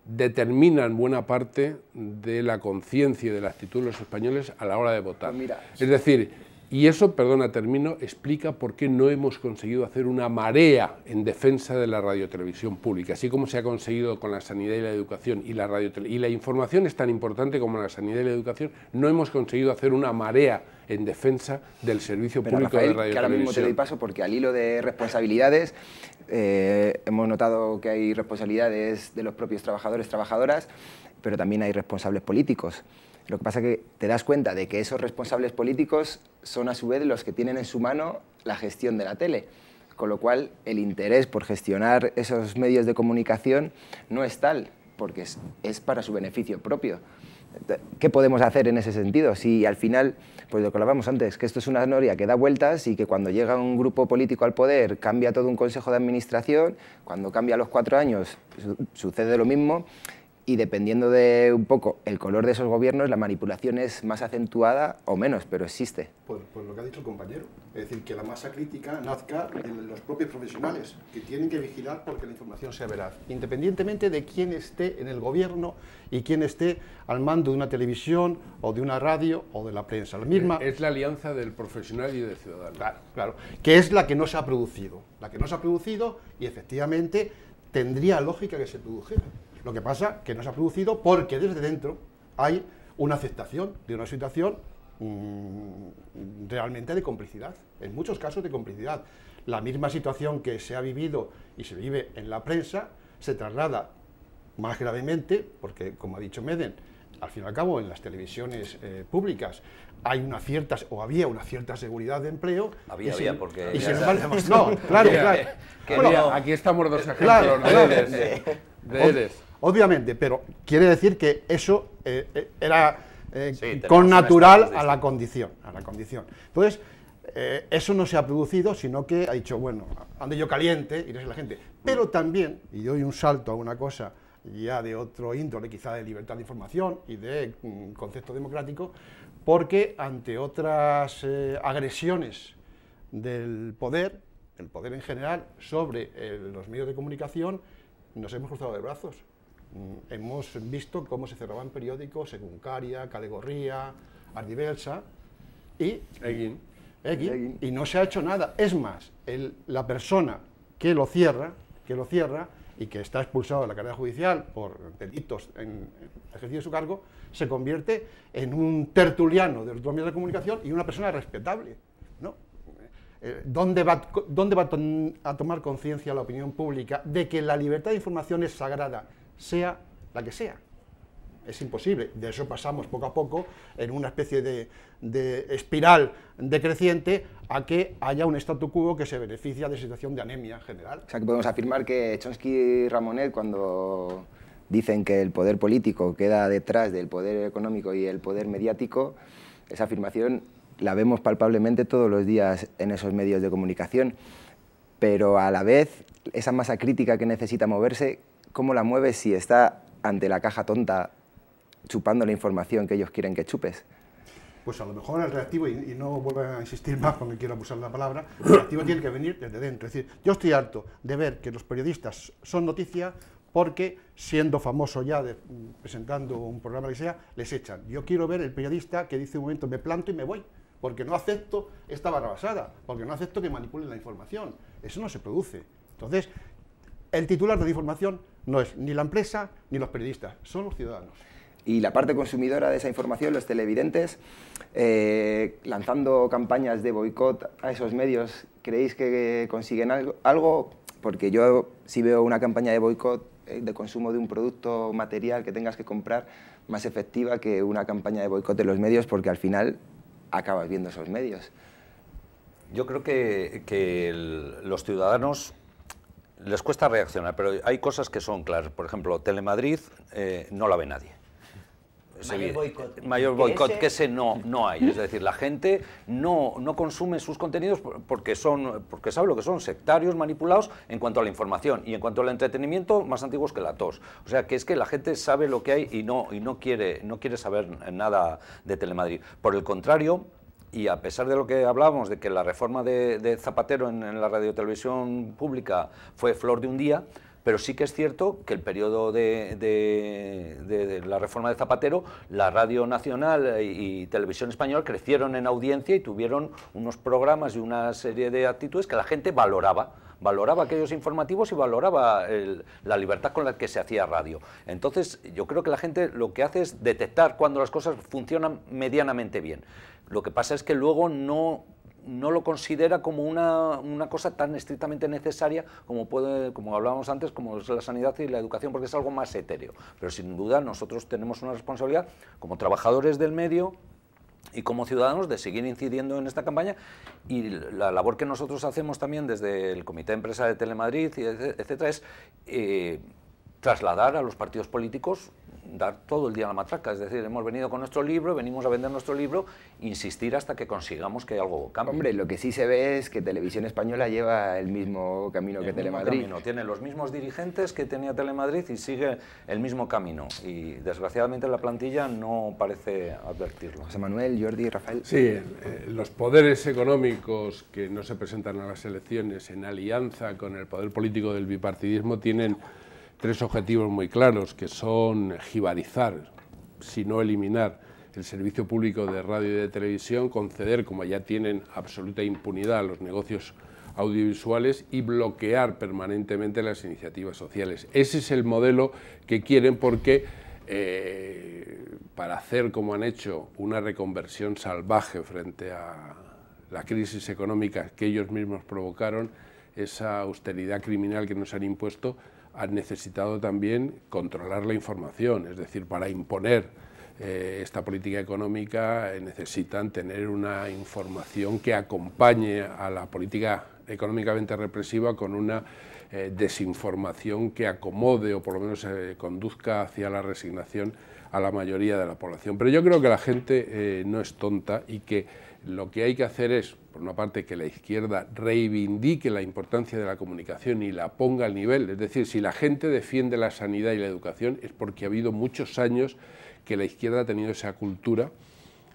determinan buena parte de la conciencia y de la actitud de los españoles a la hora de votar. Es decir, y eso, perdona, termino, explica por qué no hemos conseguido hacer una marea en defensa de la radiotelevisión pública, así como se ha conseguido con la sanidad y la educación, y la información es tan importante como la sanidad y la educación, no hemos conseguido hacer una marea en defensa del servicio público de radiotelevisión. Que ahora mismo te doy paso porque al hilo de responsabilidades hemos notado que hay responsabilidades de los propios trabajadores, trabajadoras, pero también hay responsables políticos. Lo que pasa es que te das cuenta de que esos responsables políticos son a su vez los que tienen en su mano la gestión de la tele, con lo cual el interés por gestionar esos medios de comunicación no es tal, porque es para su beneficio propio. ¿Qué podemos hacer en ese sentido? Si al final, pues lo que hablábamos antes, que esto es una noria que da vueltas y que cuando llega un grupo político al poder cambia todo un consejo de administración, cuando cambia a los 4 años sucede lo mismo, y dependiendo de un poco el color de esos gobiernos, la manipulación es más acentuada o menos, pero existe. Pues lo que ha dicho el compañero, es decir, que la masa crítica nazca de los propios profesionales, que tienen que vigilar porque la información sea veraz, independientemente de quién esté en el gobierno y quién esté al mando de una televisión o de una radio o de la prensa. La misma... Es la alianza del profesional y del ciudadano. Claro, claro, que es la que no se ha producido, y efectivamente tendría lógica que se produjera. Lo que pasa que no se ha producido porque desde dentro hay una aceptación de una situación realmente de complicidad, en muchos casos de complicidad. La misma situación que se ha vivido y se vive en la prensa se traslada más gravemente, porque como ha dicho Meden, al fin y al cabo en las televisiones públicas hay había una cierta seguridad de empleo. Porque... No, claro. Bueno, aquí estamos dos ejemplos de ERES. Obviamente, pero quiere decir que eso era connatural a la condición. Entonces, eso no se ha producido, sino que ha dicho, bueno, ande yo caliente, y no es la gente. Pero también, y doy un salto a una cosa ya de otro índole, quizá de libertad de información y de concepto democrático, porque ante otras agresiones del poder en general, sobre los medios de comunicación, nos hemos cruzado de brazos. Hemos visto cómo se cerraban periódicos, Egunkaria, Calegorría, Ardivelsa y Egin, y no se ha hecho nada. Es más, la persona que lo cierra y que está expulsado de la carrera judicial por delitos en ejercicio de su cargo, se convierte en un tertuliano de los medios de comunicación y una persona respetable, ¿no? ¿Dónde va a tomar conciencia la opinión pública de que la libertad de información es sagrada, sea la que sea? Es imposible. De eso pasamos poco a poco en una especie de espiral decreciente a que haya un statu quo que se beneficia de situación de anemia general. O sea, que podemos afirmar que Chomsky y Ramonet, cuando dicen que el poder político queda detrás del poder económico y el poder mediático, esa afirmación la vemos palpablemente todos los días en esos medios de comunicación, pero a la vez, esa masa crítica que necesita moverse, ¿cómo la mueves si está ante la caja tonta chupando la información que ellos quieren que chupes? Pues a lo mejor el reactivo, y no vuelvo a insistir más porque quiero abusar la palabra, el reactivo tiene que venir desde dentro. Es decir, yo estoy harto de ver que los periodistas son noticia porque, siendo famoso ya presentando un programa que sea, les echan. Yo quiero ver el periodista que dice un momento, me planto y me voy, porque no acepto esta barrabasada, porque no acepto que manipulen la información. Eso no se produce. Entonces, el titular de la información no es ni la empresa ni los periodistas, son los ciudadanos. Y la parte consumidora de esa información, los televidentes, lanzando campañas de boicot a esos medios, ¿creéis que consiguen algo? Porque yo sí veo una campaña de boicot de consumo de un producto material que tengas que comprar más efectiva que una campaña de boicot de los medios, porque al final acabas viendo esos medios. Yo creo que los ciudadanos les cuesta reaccionar, pero hay cosas que son claras. Por ejemplo, Telemadrid no la ve nadie. Mayor boicot que ese no hay. Es decir, la gente no consume sus contenidos porque sabe lo que son, sectarios, manipulados en cuanto a la información, y en cuanto al entretenimiento, más antiguos que la tos. O sea, que es que la gente sabe lo que hay y no quiere saber nada de Telemadrid. Por el contrario, y a pesar de lo que hablábamos, de que la reforma de Zapatero en la radiotelevisión pública fue flor de un día, pero sí que es cierto que el periodo de la reforma de Zapatero, la Radio Nacional y Televisión Española crecieron en audiencia y tuvieron unos programas y una serie de actitudes que la gente valoraba aquellos informativos y valoraba la libertad con la que se hacía radio. Entonces, yo creo que la gente lo que hace es detectar cuando las cosas funcionan medianamente bien. Lo que pasa es que luego no lo considera como una cosa tan estrictamente necesaria como hablábamos antes, como es la sanidad y la educación, porque es algo más etéreo. Pero sin duda nosotros tenemos una responsabilidad como trabajadores del medio y como ciudadanos de seguir incidiendo en esta campaña, y la labor que nosotros hacemos también desde el Comité de Empresa de Telemadrid, etcétera, es trasladar a los partidos políticos dar todo el día la matraca, es decir, hemos venido con nuestro libro, venimos a vender nuestro libro, insistir hasta que consigamos que algo cambie. Hombre, lo que sí se ve es que Televisión Española lleva el mismo camino que Telemadrid. Tiene los mismos dirigentes que tenía Telemadrid y sigue el mismo camino, y desgraciadamente la plantilla no parece advertirlo. José Manuel, Jordi, Rafael. Sí, los poderes económicos que no se presentan a las elecciones en alianza con el poder político del bipartidismo tienen tres objetivos muy claros, que son jibarizar, si no eliminar, el servicio público de radio y de televisión, conceder, como ya tienen, absoluta impunidad a los negocios audiovisuales y bloquear permanentemente las iniciativas sociales. Ese es el modelo que quieren, porque para hacer, como han hecho, una reconversión salvaje frente a la crisis económica que ellos mismos provocaron, esa austeridad criminal que nos han impuesto, han necesitado también controlar la información, es decir, para imponer esta política económica necesitan tener una información que acompañe a la política económicamente represiva con una desinformación que acomode o por lo menos conduzca hacia la resignación a la mayoría de la población. Pero yo creo que la gente no es tonta y que lo que hay que hacer es, por una parte, que la izquierda reivindique la importancia de la comunicación y la ponga al nivel. Es decir, si la gente defiende la sanidad y la educación es porque ha habido muchos años que la izquierda ha tenido esa cultura,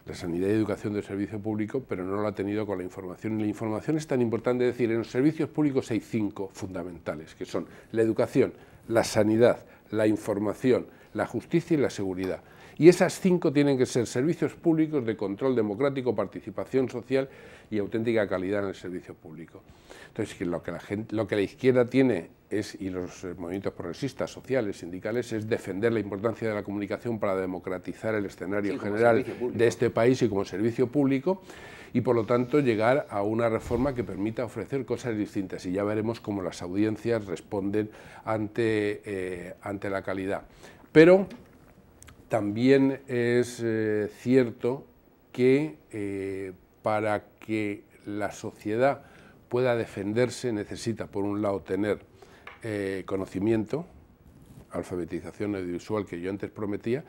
la sanidad y educación del servicio público, pero no lo ha tenido con la información. Y la información es tan importante, es decir, en los servicios públicos hay 5 fundamentales, que son la educación, la sanidad, la información, la justicia y la seguridad. Y esas 5 tienen que ser servicios públicos de control democrático, participación social y auténtica calidad en el servicio público. Entonces, lo que la izquierda tiene y los movimientos progresistas, sociales, sindicales, es defender la importancia de la comunicación para democratizar el escenario general de este país y como servicio público, y por lo tanto llegar a una reforma que permita ofrecer cosas distintas, y ya veremos cómo las audiencias responden ante la calidad. Pero también es cierto que para que la sociedad pueda defenderse necesita, por un lado, tener conocimiento, alfabetización audiovisual que yo antes prometía,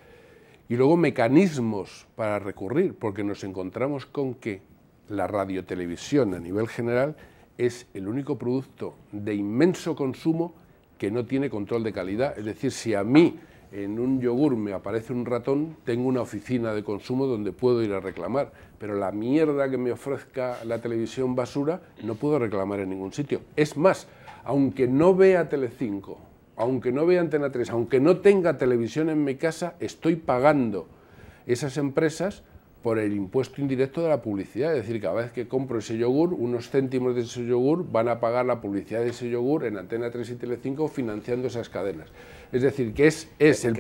y luego mecanismos para recurrir, porque nos encontramos con que la radiotelevisión a nivel general es el único producto de inmenso consumo que no tiene control de calidad. Es decir, si a mí en un yogur me aparece un ratón, tengo una oficina de consumo donde puedo ir a reclamar, pero la mierda que me ofrezca la televisión basura no puedo reclamar en ningún sitio. Es más, aunque no vea Telecinco, aunque no vea Antena 3, aunque no tenga televisión en mi casa, estoy pagando esas empresas por el impuesto indirecto de la publicidad. Es decir, cada vez que compro ese yogur, unos céntimos de ese yogur van a pagar la publicidad de ese yogur en Antena 3 y Telecinco financiando esas cadenas. Es decir, que es el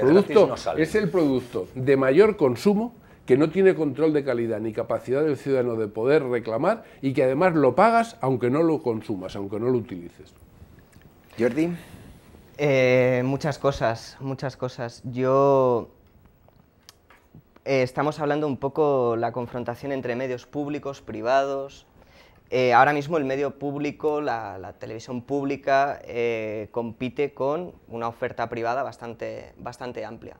producto de mayor consumo, que no tiene control de calidad ni capacidad del ciudadano de poder reclamar, y que además lo pagas aunque no lo consumas, aunque no lo utilices. Jordi. Muchas cosas. Estamos hablando un poco la confrontación entre medios públicos, privados. Ahora mismo el medio público, la televisión pública, compite con una oferta privada bastante amplia.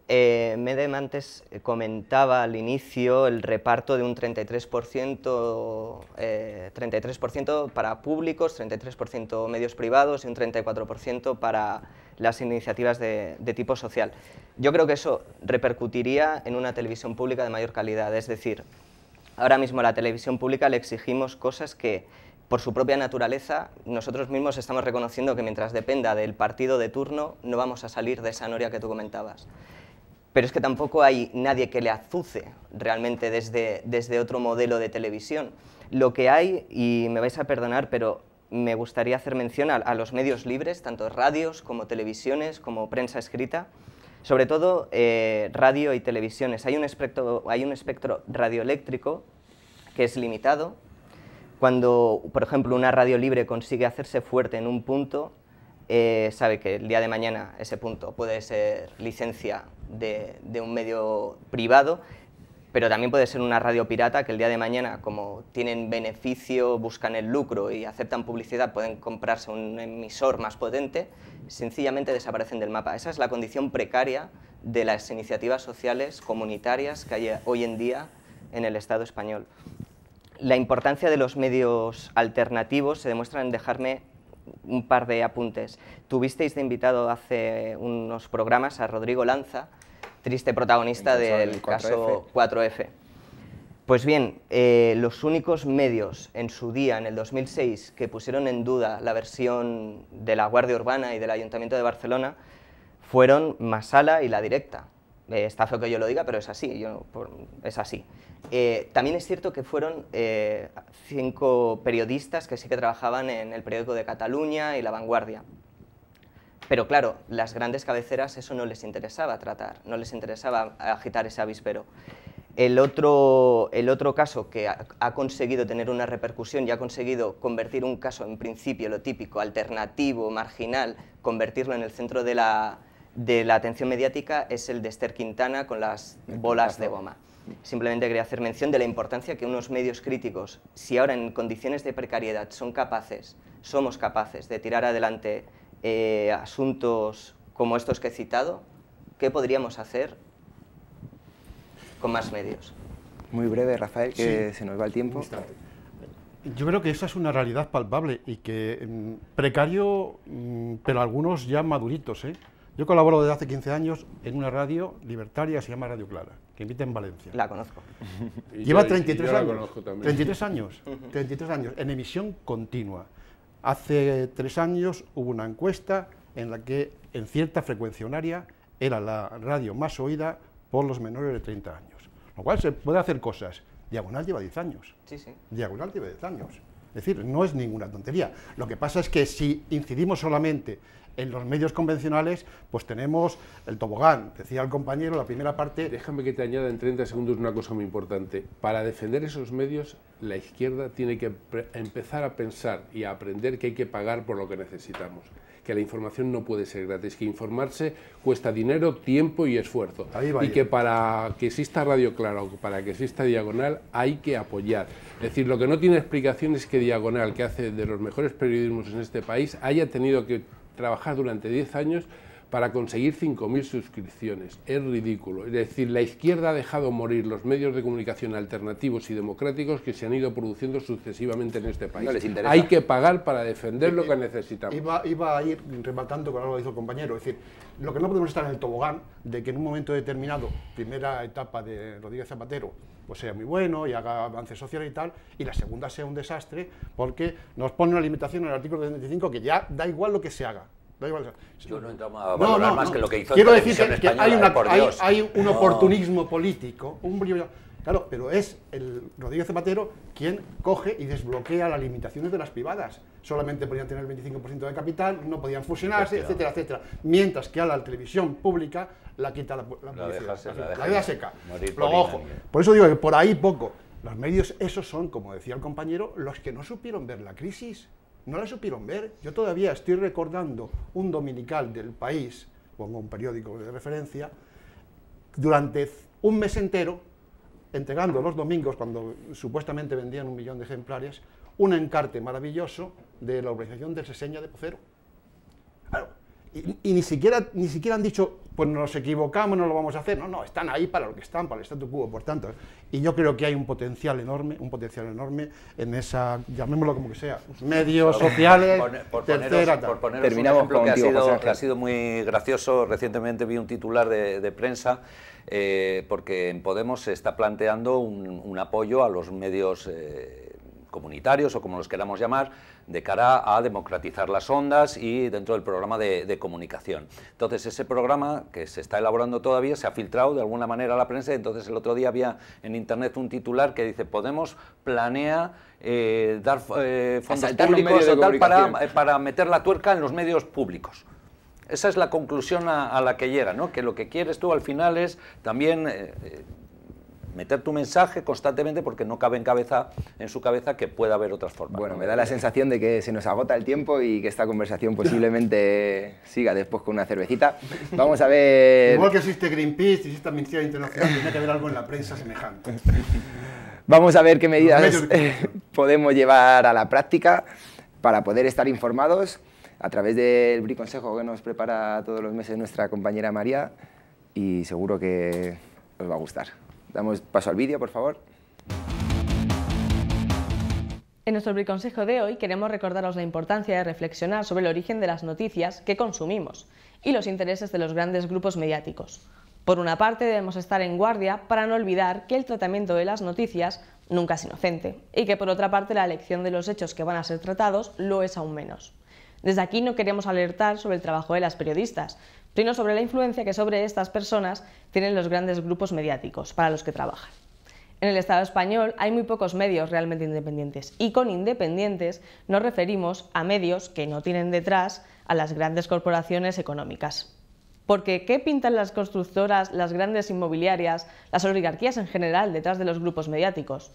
Medem antes comentaba al inicio el reparto de un 33% para públicos, 33% medios privados y un 34% para las iniciativas de tipo social. Yo creo que eso repercutiría en una televisión pública de mayor calidad, es decir, ahora mismo a la televisión pública le exigimos cosas que, por su propia naturaleza, nosotros mismos estamos reconociendo que mientras dependa del partido de turno no vamos a salir de esa noria que tú comentabas. Pero es que tampoco hay nadie que le azuce realmente desde otro modelo de televisión. Lo que hay, y me vais a perdonar, pero me gustaría hacer mención a los medios libres, tanto radios como televisiones, como prensa escrita, sobre todo radio y televisiones. Hay un espectro radioeléctrico que es limitado. Cuando, por ejemplo, una radio libre consigue hacerse fuerte en un punto, sabe que el día de mañana ese punto puede ser licencia de un medio privado, pero también puede ser una radio pirata que el día de mañana, como tienen beneficio, buscan el lucro y aceptan publicidad, pueden comprarse un emisor más potente, sencillamente desaparecen del mapa. Esa es la condición precaria de las iniciativas sociales comunitarias que hay hoy en día en el Estado español. La importancia de los medios alternativos se demuestra en dejarme un par de apuntes. Tuvisteis de invitado hace unos programas a Rodrigo Lanza, triste protagonista del caso 4F. Pues bien, los únicos medios en su día, en el 2006, que pusieron en duda la versión de la Guardia Urbana y del Ayuntamiento de Barcelona fueron Masala y La Directa. Está feo que yo lo diga, pero es así. Es así. También es cierto que fueron 5 periodistas que sí que trabajaban en el periódico de Cataluña y La Vanguardia. Pero claro, las grandes cabeceras eso no les interesaba tratar, no les interesaba agitar ese avispero. El otro caso que ha conseguido tener una repercusión y ha conseguido convertir un caso en principio, lo típico, alternativo, marginal, convertirlo en el centro de la atención mediática es el de Esther Quintana con las bolas de goma. Simplemente quería hacer mención de la importancia que unos medios críticos, si ahora en condiciones de precariedad somos capaces de tirar adelante asuntos como estos que he citado, ¿qué podríamos hacer con más medios? Muy breve, Rafael, que se nos va el tiempo. Yo creo que esa es una realidad palpable y que precario, pero algunos ya maduritos. Yo colaboro desde hace 15 años en una radio libertaria que se llama Radio Clara, que emite en Valencia. La conozco. Lleva 33 años. La conozco también. 33 años, 33 años, en emisión continua. Hace 3 años hubo una encuesta en la que en cierta frecuencia horaria era la radio más oída por los menores de 30 años. Lo cual se puede hacer cosas. Diagonal lleva 10 años. Sí, sí. Diagonal lleva 10 años. Es decir, no es ninguna tontería. Lo que pasa es que si incidimos solamente en los medios convencionales, pues tenemos el tobogán. Decía el compañero, la primera parte... Déjame que te añada en 30 segundos una cosa muy importante. Para defender esos medios, la izquierda tiene que empezar a pensar y a aprender que hay que pagar por lo que necesitamos. Que la información no puede ser gratis, que informarse cuesta dinero, tiempo y esfuerzo. Y que para que exista Radio Clara o para que exista Diagonal hay que apoyar. Es decir, lo que no tiene explicación es que Diagonal, que hace de los mejores periodismos en este país, haya tenido que trabajar durante 10 años para conseguir 5.000 suscripciones. Es ridículo. Es decir, la izquierda ha dejado morir los medios de comunicación alternativos y democráticos que se han ido produciendo sucesivamente en este país. No les interesa. Hay que pagar para defender lo que necesitamos. Iba a ir rematando con algo que dijo el compañero. Es decir, lo que no podemos estar en el tobogán de que en un momento determinado, primera etapa de Rodríguez Zapatero, pues sea muy bueno y haga avances sociales y tal, y la segunda sea un desastre porque nos pone una limitación en el artículo 75 que ya da igual lo que se haga. Yo no entro a valorar más que lo que hizo Quiero en decir Televisión que Española, hay un oportunismo político, un brillo. Claro, pero es el Rodríguez Zapatero quien coge y desbloquea las limitaciones de las privadas. Solamente podían tener el 25% de capital, no podían fusionarse, etcétera, etcétera. Mientras que a la televisión pública la quita la publicidad, la deja seca. Pero ojo, por eso digo que por ahí poco. Los medios esos son, como decía el compañero, los que no supieron ver la crisis. No la supieron ver. Yo todavía estoy recordando un dominical del País, pongo un periódico de referencia, durante un mes entero, entregando los domingos, cuando supuestamente vendían 1 millón de ejemplares, un encarte maravilloso de la organización del Seseña de Pocero. Claro, y ni siquiera han dicho, pues nos equivocamos, no lo vamos a hacer. No, están ahí para lo que están, para el statu quo, por tanto. Y yo creo que hay un potencial enorme en esa, llamémoslo como que sea, medios sociales, por poneros Terminamos un ejemplo contigo, que ha sido muy gracioso. Recientemente vi un titular de prensa porque en Podemos se está planteando un apoyo a los medios comunitarios o como los queramos llamar, de cara a democratizar las ondas y dentro del programa de comunicación. Entonces ese programa que se está elaborando todavía se ha filtrado de alguna manera a la prensa. Entonces el otro día había en internet un titular que dice: Podemos planea dar fondos públicos o tal para meter la tuerca en los medios públicos. Esa es la conclusión a la que llega, ¿no? Que lo que quieres tú al final es también meter tu mensaje constantemente porque no cabe en su cabeza que pueda haber otras formas. Bueno, me da la sensación de que se nos agota el tiempo y que esta conversación posiblemente siga después con una cervecita. Vamos a ver... Igual que existe Greenpeace, existe Amnistía Internacional, tiene que haber algo en la prensa semejante. Vamos a ver qué medidas podemos llevar a la práctica para poder estar informados a través del briconsejo que nos prepara todos los meses nuestra compañera María, y seguro que os va a gustar. Damos paso al vídeo, por favor. En nuestro briconsejo de hoy queremos recordaros la importancia de reflexionar sobre el origen de las noticias que consumimos y los intereses de los grandes grupos mediáticos. Por una parte, debemos estar en guardia para no olvidar que el tratamiento de las noticias nunca es inocente y que, por otra parte, la elección de los hechos que van a ser tratados lo es aún menos. Desde aquí no queremos alertar sobre el trabajo de las periodistas, sino sobre la influencia que sobre estas personas tienen los grandes grupos mediáticos para los que trabajan. En el Estado español hay muy pocos medios realmente independientes, y con independientes nos referimos a medios que no tienen detrás a las grandes corporaciones económicas. Porque ¿qué pintan las constructoras, las grandes inmobiliarias, las oligarquías en general detrás de los grupos mediáticos?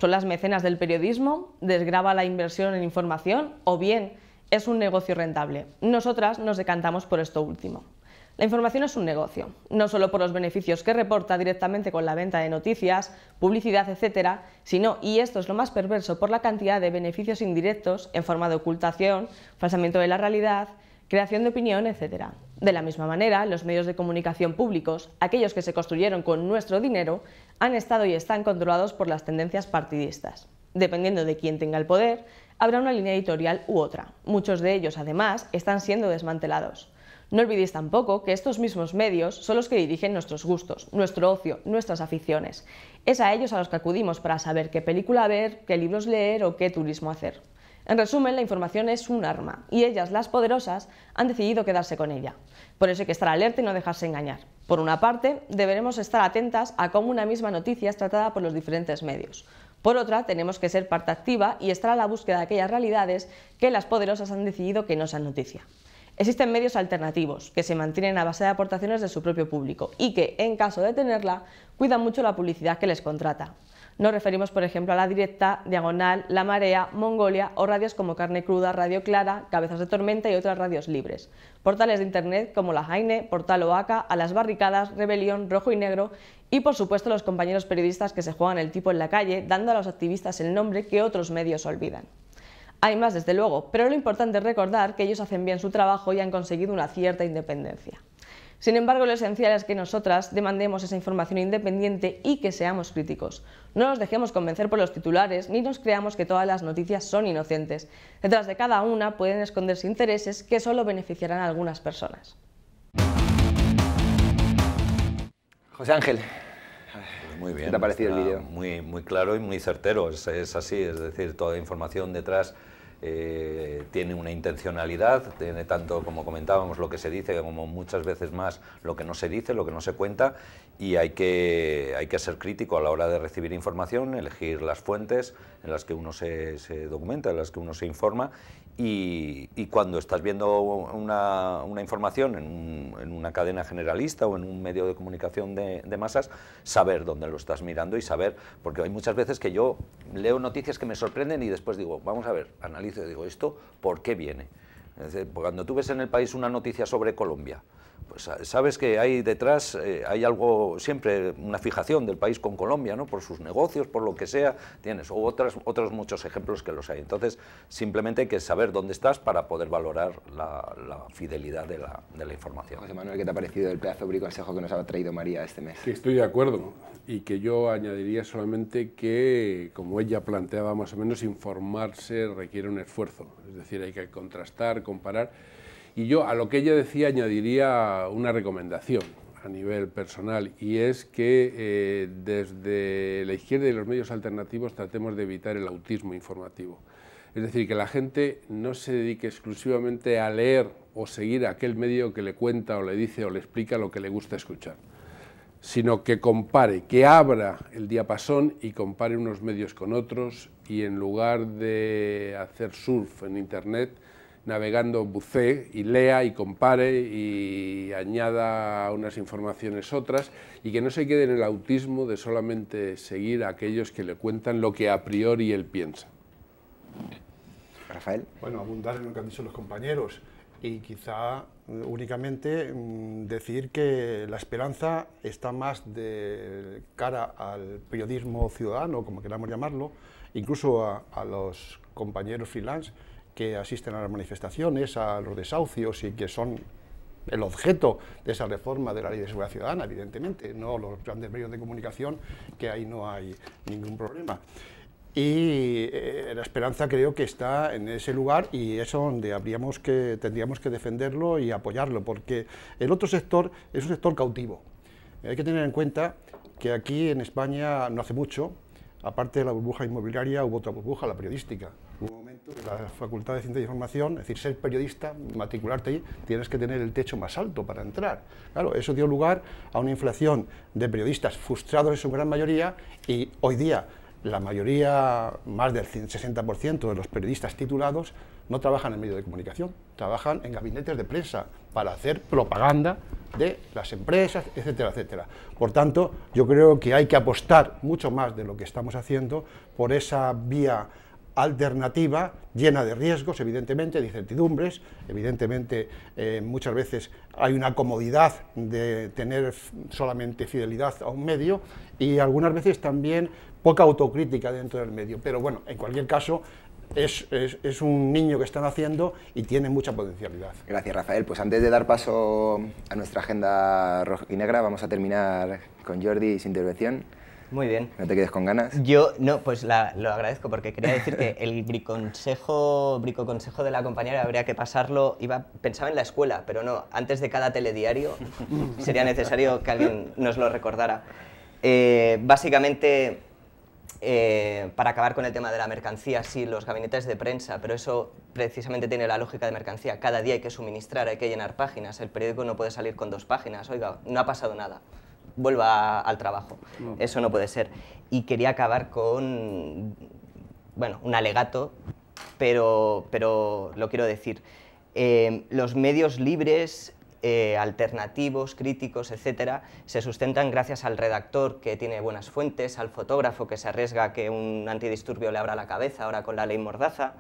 ¿Son las mecenas del periodismo? ¿Desgrava la inversión en información? ¿O bien es un negocio rentable? Nosotras nos decantamos por esto último. La información es un negocio, no solo por los beneficios que reporta directamente con la venta de noticias, publicidad, etc., sino, y esto es lo más perverso, por la cantidad de beneficios indirectos en forma de ocultación, falsamiento de la realidad, creación de opinión, etc. De la misma manera, los medios de comunicación públicos, aquellos que se construyeron con nuestro dinero, han estado y están controlados por las tendencias partidistas. Dependiendo de quién tenga el poder, habrá una línea editorial u otra. Muchos de ellos, además, están siendo desmantelados. No olvidéis tampoco que estos mismos medios son los que dirigen nuestros gustos, nuestro ocio, nuestras aficiones. Es a ellos a los que acudimos para saber qué película ver, qué libros leer o qué turismo hacer. En resumen, la información es un arma, y ellas, las poderosas, han decidido quedarse con ella. Por eso hay que estar alerta y no dejarse engañar. Por una parte, deberemos estar atentas a cómo una misma noticia es tratada por los diferentes medios. Por otra, tenemos que ser parte activa y estar a la búsqueda de aquellas realidades que las poderosas han decidido que no sean noticia. Existen medios alternativos, que se mantienen a base de aportaciones de su propio público y que, en caso de tenerla, cuidan mucho la publicidad que les contrata. Nos referimos, por ejemplo, a La Directa, Diagonal, La Marea, Mongolia o radios como Carne Cruda, Radio Clara, Cabezas de Tormenta y otras radios libres. Portales de internet como La Jaine, Portal Oaca, A las Barricadas, Rebelión, Rojo y Negro y, por supuesto, los compañeros periodistas que se juegan el tipo en la calle, dando a los activistas el nombre que otros medios olvidan. Hay más, desde luego, pero lo importante es recordar que ellos hacen bien su trabajo y han conseguido una cierta independencia. Sin embargo, lo esencial es que nosotras demandemos esa información independiente y que seamos críticos. No nos dejemos convencer por los titulares ni nos creamos que todas las noticias son inocentes. Detrás de cada una pueden esconderse intereses que solo beneficiarán a algunas personas. José Ángel, muy bien, ¿qué te ha parecido el vídeo? Muy claro y muy certero, es así, es decir, toda información detrás tiene una intencionalidad, tiene tanto, como comentábamos, lo que se dice, como muchas veces más lo que no se dice, lo que no se cuenta, y hay que ser crítico a la hora de recibir información, elegir las fuentes en las que uno se documenta, en las que uno se informa, y cuando estás viendo una información en una cadena generalista o en un medio de comunicación de masas, saber dónde lo estás mirando y saber, porque hay muchas veces que yo leo noticias que me sorprenden y después digo, vamos a ver, analizo y digo, ¿esto por qué viene? Es decir, cuando tú ves en El País una noticia sobre Colombia, pues sabes que hay detrás, hay algo, siempre una fijación del país con Colombia, ¿no? Por sus negocios, por lo que sea, tienes, o otros muchos ejemplos que los hay. Entonces, simplemente hay que saber dónde estás para poder valorar la fidelidad de la información. José Manuel, ¿qué te ha parecido el pedazo de briconsejo que nos ha traído María este mes? Que estoy de acuerdo, y que yo añadiría solamente que, como ella planteaba más o menos, informarse requiere un esfuerzo, es decir, hay que contrastar, comparar. Y yo a lo que ella decía añadiría una recomendación a nivel personal, y es que desde la izquierda y los medios alternativos tratemos de evitar el autismo informativo. Es decir, que la gente no se dedique exclusivamente a leer o seguir a aquel medio que le cuenta o le dice o le explica lo que le gusta escuchar, sino que compare, que abra el diapasón y compare unos medios con otros, y en lugar de hacer surf en Internet, navegando bucee y lea y compare y añada unas informaciones otras y que no se quede en el autismo de solamente seguir a aquellos que le cuentan lo que a priori él piensa. Rafael. Bueno, abundar en lo que han dicho los compañeros y quizá únicamente decir que la esperanza está más de cara al periodismo ciudadano, como queramos llamarlo, incluso a los compañeros freelance que asisten a las manifestaciones, a los desahucios y que son el objeto de esa reforma de la Ley de Seguridad Ciudadana, evidentemente, no los grandes medios de comunicación, que ahí no hay ningún problema. Y la esperanza creo que está en ese lugar y es donde tendríamos que defenderlo y apoyarlo, porque el otro sector es un sector cautivo. Hay que tener en cuenta que aquí en España no hace mucho, aparte de la burbuja inmobiliaria, hubo otra burbuja, la periodística. Hubo un momento que la Facultad de Ciencia y Información, es decir, ser periodista, matricularte ahí, tienes que tener el techo más alto para entrar. Claro, eso dio lugar a una inflación de periodistas frustrados en su gran mayoría y hoy día la mayoría, más del 60% de los periodistas titulados, no trabajan en medios de comunicación, trabajan en gabinetes de prensa para hacer propaganda de las empresas, etcétera, etcétera. Por tanto, yo creo que hay que apostar mucho más de lo que estamos haciendo por esa vía alternativa, llena de riesgos, evidentemente, de incertidumbres, evidentemente muchas veces hay una comodidad de tener solamente fidelidad a un medio y algunas veces también poca autocrítica dentro del medio, pero bueno, en cualquier caso es un niño que están haciendo y tiene mucha potencialidad. Gracias, Rafael. Pues antes de dar paso a nuestra agenda rojinegra, vamos a terminar con Jordi su intervención. Muy bien. No te quedes con ganas. Yo, no, pues lo agradezco porque quería decir que el bricoconsejo de la compañera habría que pasarlo, pensaba en la escuela, pero no, antes de cada telediario sería necesario que alguien nos lo recordara. Básicamente, para acabar con el tema de la mercancía, sí, los gabinetes de prensa, pero eso precisamente tiene la lógica de mercancía. Cada día hay que suministrar, hay que llenar páginas, el periódico no puede salir con 2 páginas, oiga, no ha pasado nada. Vuelva al trabajo. No. Eso no puede ser. Y quería acabar con, bueno, un alegato, pero lo quiero decir. Los medios libres, alternativos, críticos, etcétera, se sustentan gracias al redactor que tiene buenas fuentes, al fotógrafo que se arriesga a que un antidisturbio le abra la cabeza ahora con la ley Mordaza,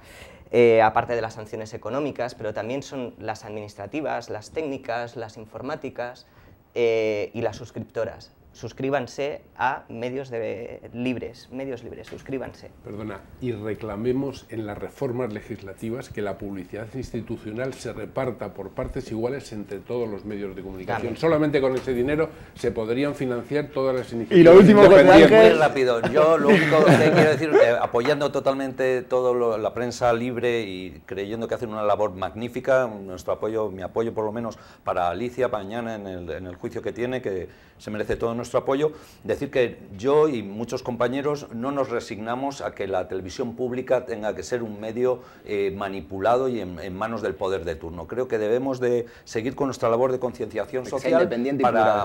aparte de las sanciones económicas, pero también son las administrativas, las técnicas, las informáticas, y las suscriptoras. Suscríbanse a medios libres, suscríbanse. Perdona, y reclamemos en las reformas legislativas que la publicidad institucional se reparta por partes iguales entre todos los medios de comunicación. También. Solamente con ese dinero se podrían financiar todas las iniciativas. Y lo último, muy rápido, yo lo único que quiero decir, apoyando totalmente toda la prensa libre y creyendo que hacen una labor magnífica, nuestro apoyo, mi apoyo por lo menos para Alicia mañana en el juicio que tiene, que se merece todo nuestro apoyo, decir que yo y muchos compañeros no nos resignamos a que la televisión pública tenga que ser un medio manipulado y en manos del poder de turno. Creo que debemos de seguir con nuestra labor de concienciación social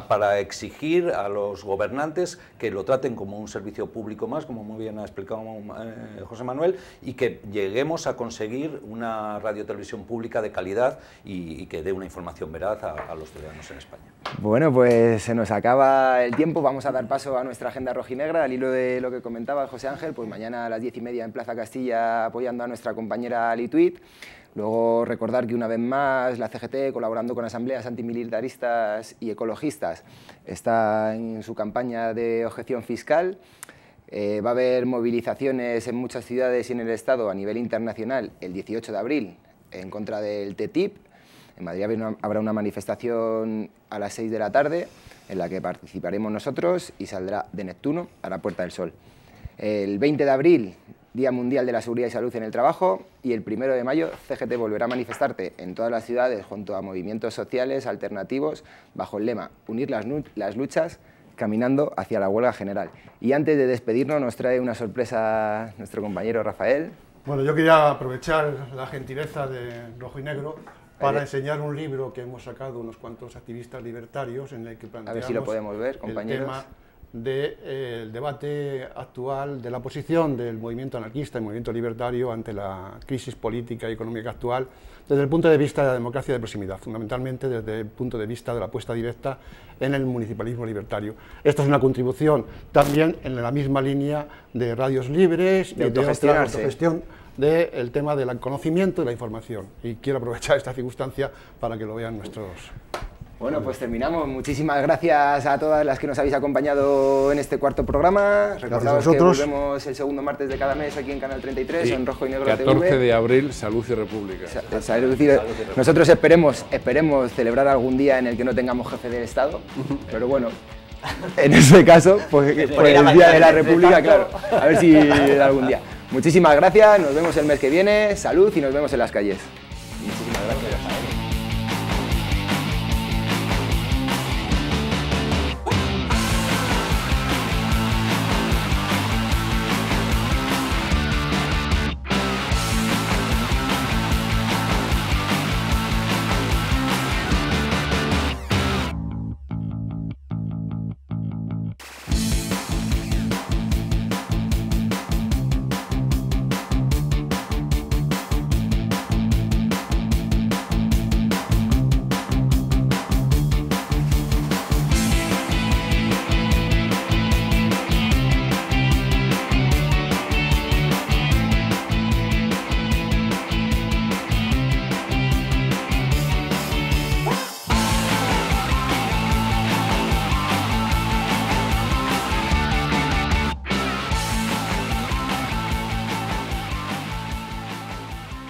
para exigir a los gobernantes que lo traten como un servicio público más, como muy bien ha explicado José Manuel, y que lleguemos a conseguir una radiotelevisión pública de calidad y que dé una información veraz a los ciudadanos en España. Bueno, pues se nos acaba el tiempo, vamos a dar paso a nuestra agenda rojinegra, al hilo de lo que comentaba José Ángel, pues mañana a las 10:30 en Plaza Castilla apoyando a nuestra compañera Lituit. Luego recordar que una vez más la CGT, colaborando con asambleas antimilitaristas y ecologistas, está en su campaña de objeción fiscal. Va a haber movilizaciones en muchas ciudades y en el Estado a nivel internacional el 18 de abril en contra del TTIP. En Madrid habrá una manifestación a las 6 de la tarde en la que participaremos nosotros y saldrá de Neptuno a la Puerta del Sol. El 20 de abril, Día Mundial de la Seguridad y Salud en el Trabajo, y el 1 de mayo CGT volverá a manifestarte en todas las ciudades junto a movimientos sociales alternativos bajo el lema Unir las luchas caminando hacia la huelga general. Y antes de despedirnos nos trae una sorpresa nuestro compañero Rafael. Bueno, yo quería aprovechar la gentileza de Rojo y Negro para enseñar un libro que hemos sacado unos cuantos activistas libertarios en el que planteamos a ver si lo podemos ver, compañeros. El tema del debate actual, de la posición del movimiento anarquista y movimiento libertario ante la crisis política y económica actual, desde el punto de vista de la democracia de proximidad, fundamentalmente desde el punto de vista de la apuesta directa en el municipalismo libertario. Esto es una contribución también en la misma línea de radios libres y de autogestión del tema del conocimiento y la información. Y quiero aprovechar esta circunstancia para que lo vean nuestros... Bueno, pues terminamos. Muchísimas gracias a todas las que nos habéis acompañado en este cuarto programa. Recordaos que volvemos el segundo martes de cada mes aquí en Canal 33, en Rojo y Negro 14 TV. de abril, Salud y República. Nosotros esperemos celebrar algún día en el que no tengamos jefe del Estado, pero bueno, en ese caso, pues el Día de la República, claro, a ver si algún día. Muchísimas gracias, nos vemos el mes que viene, salud y nos vemos en las calles. Muchísimas gracias.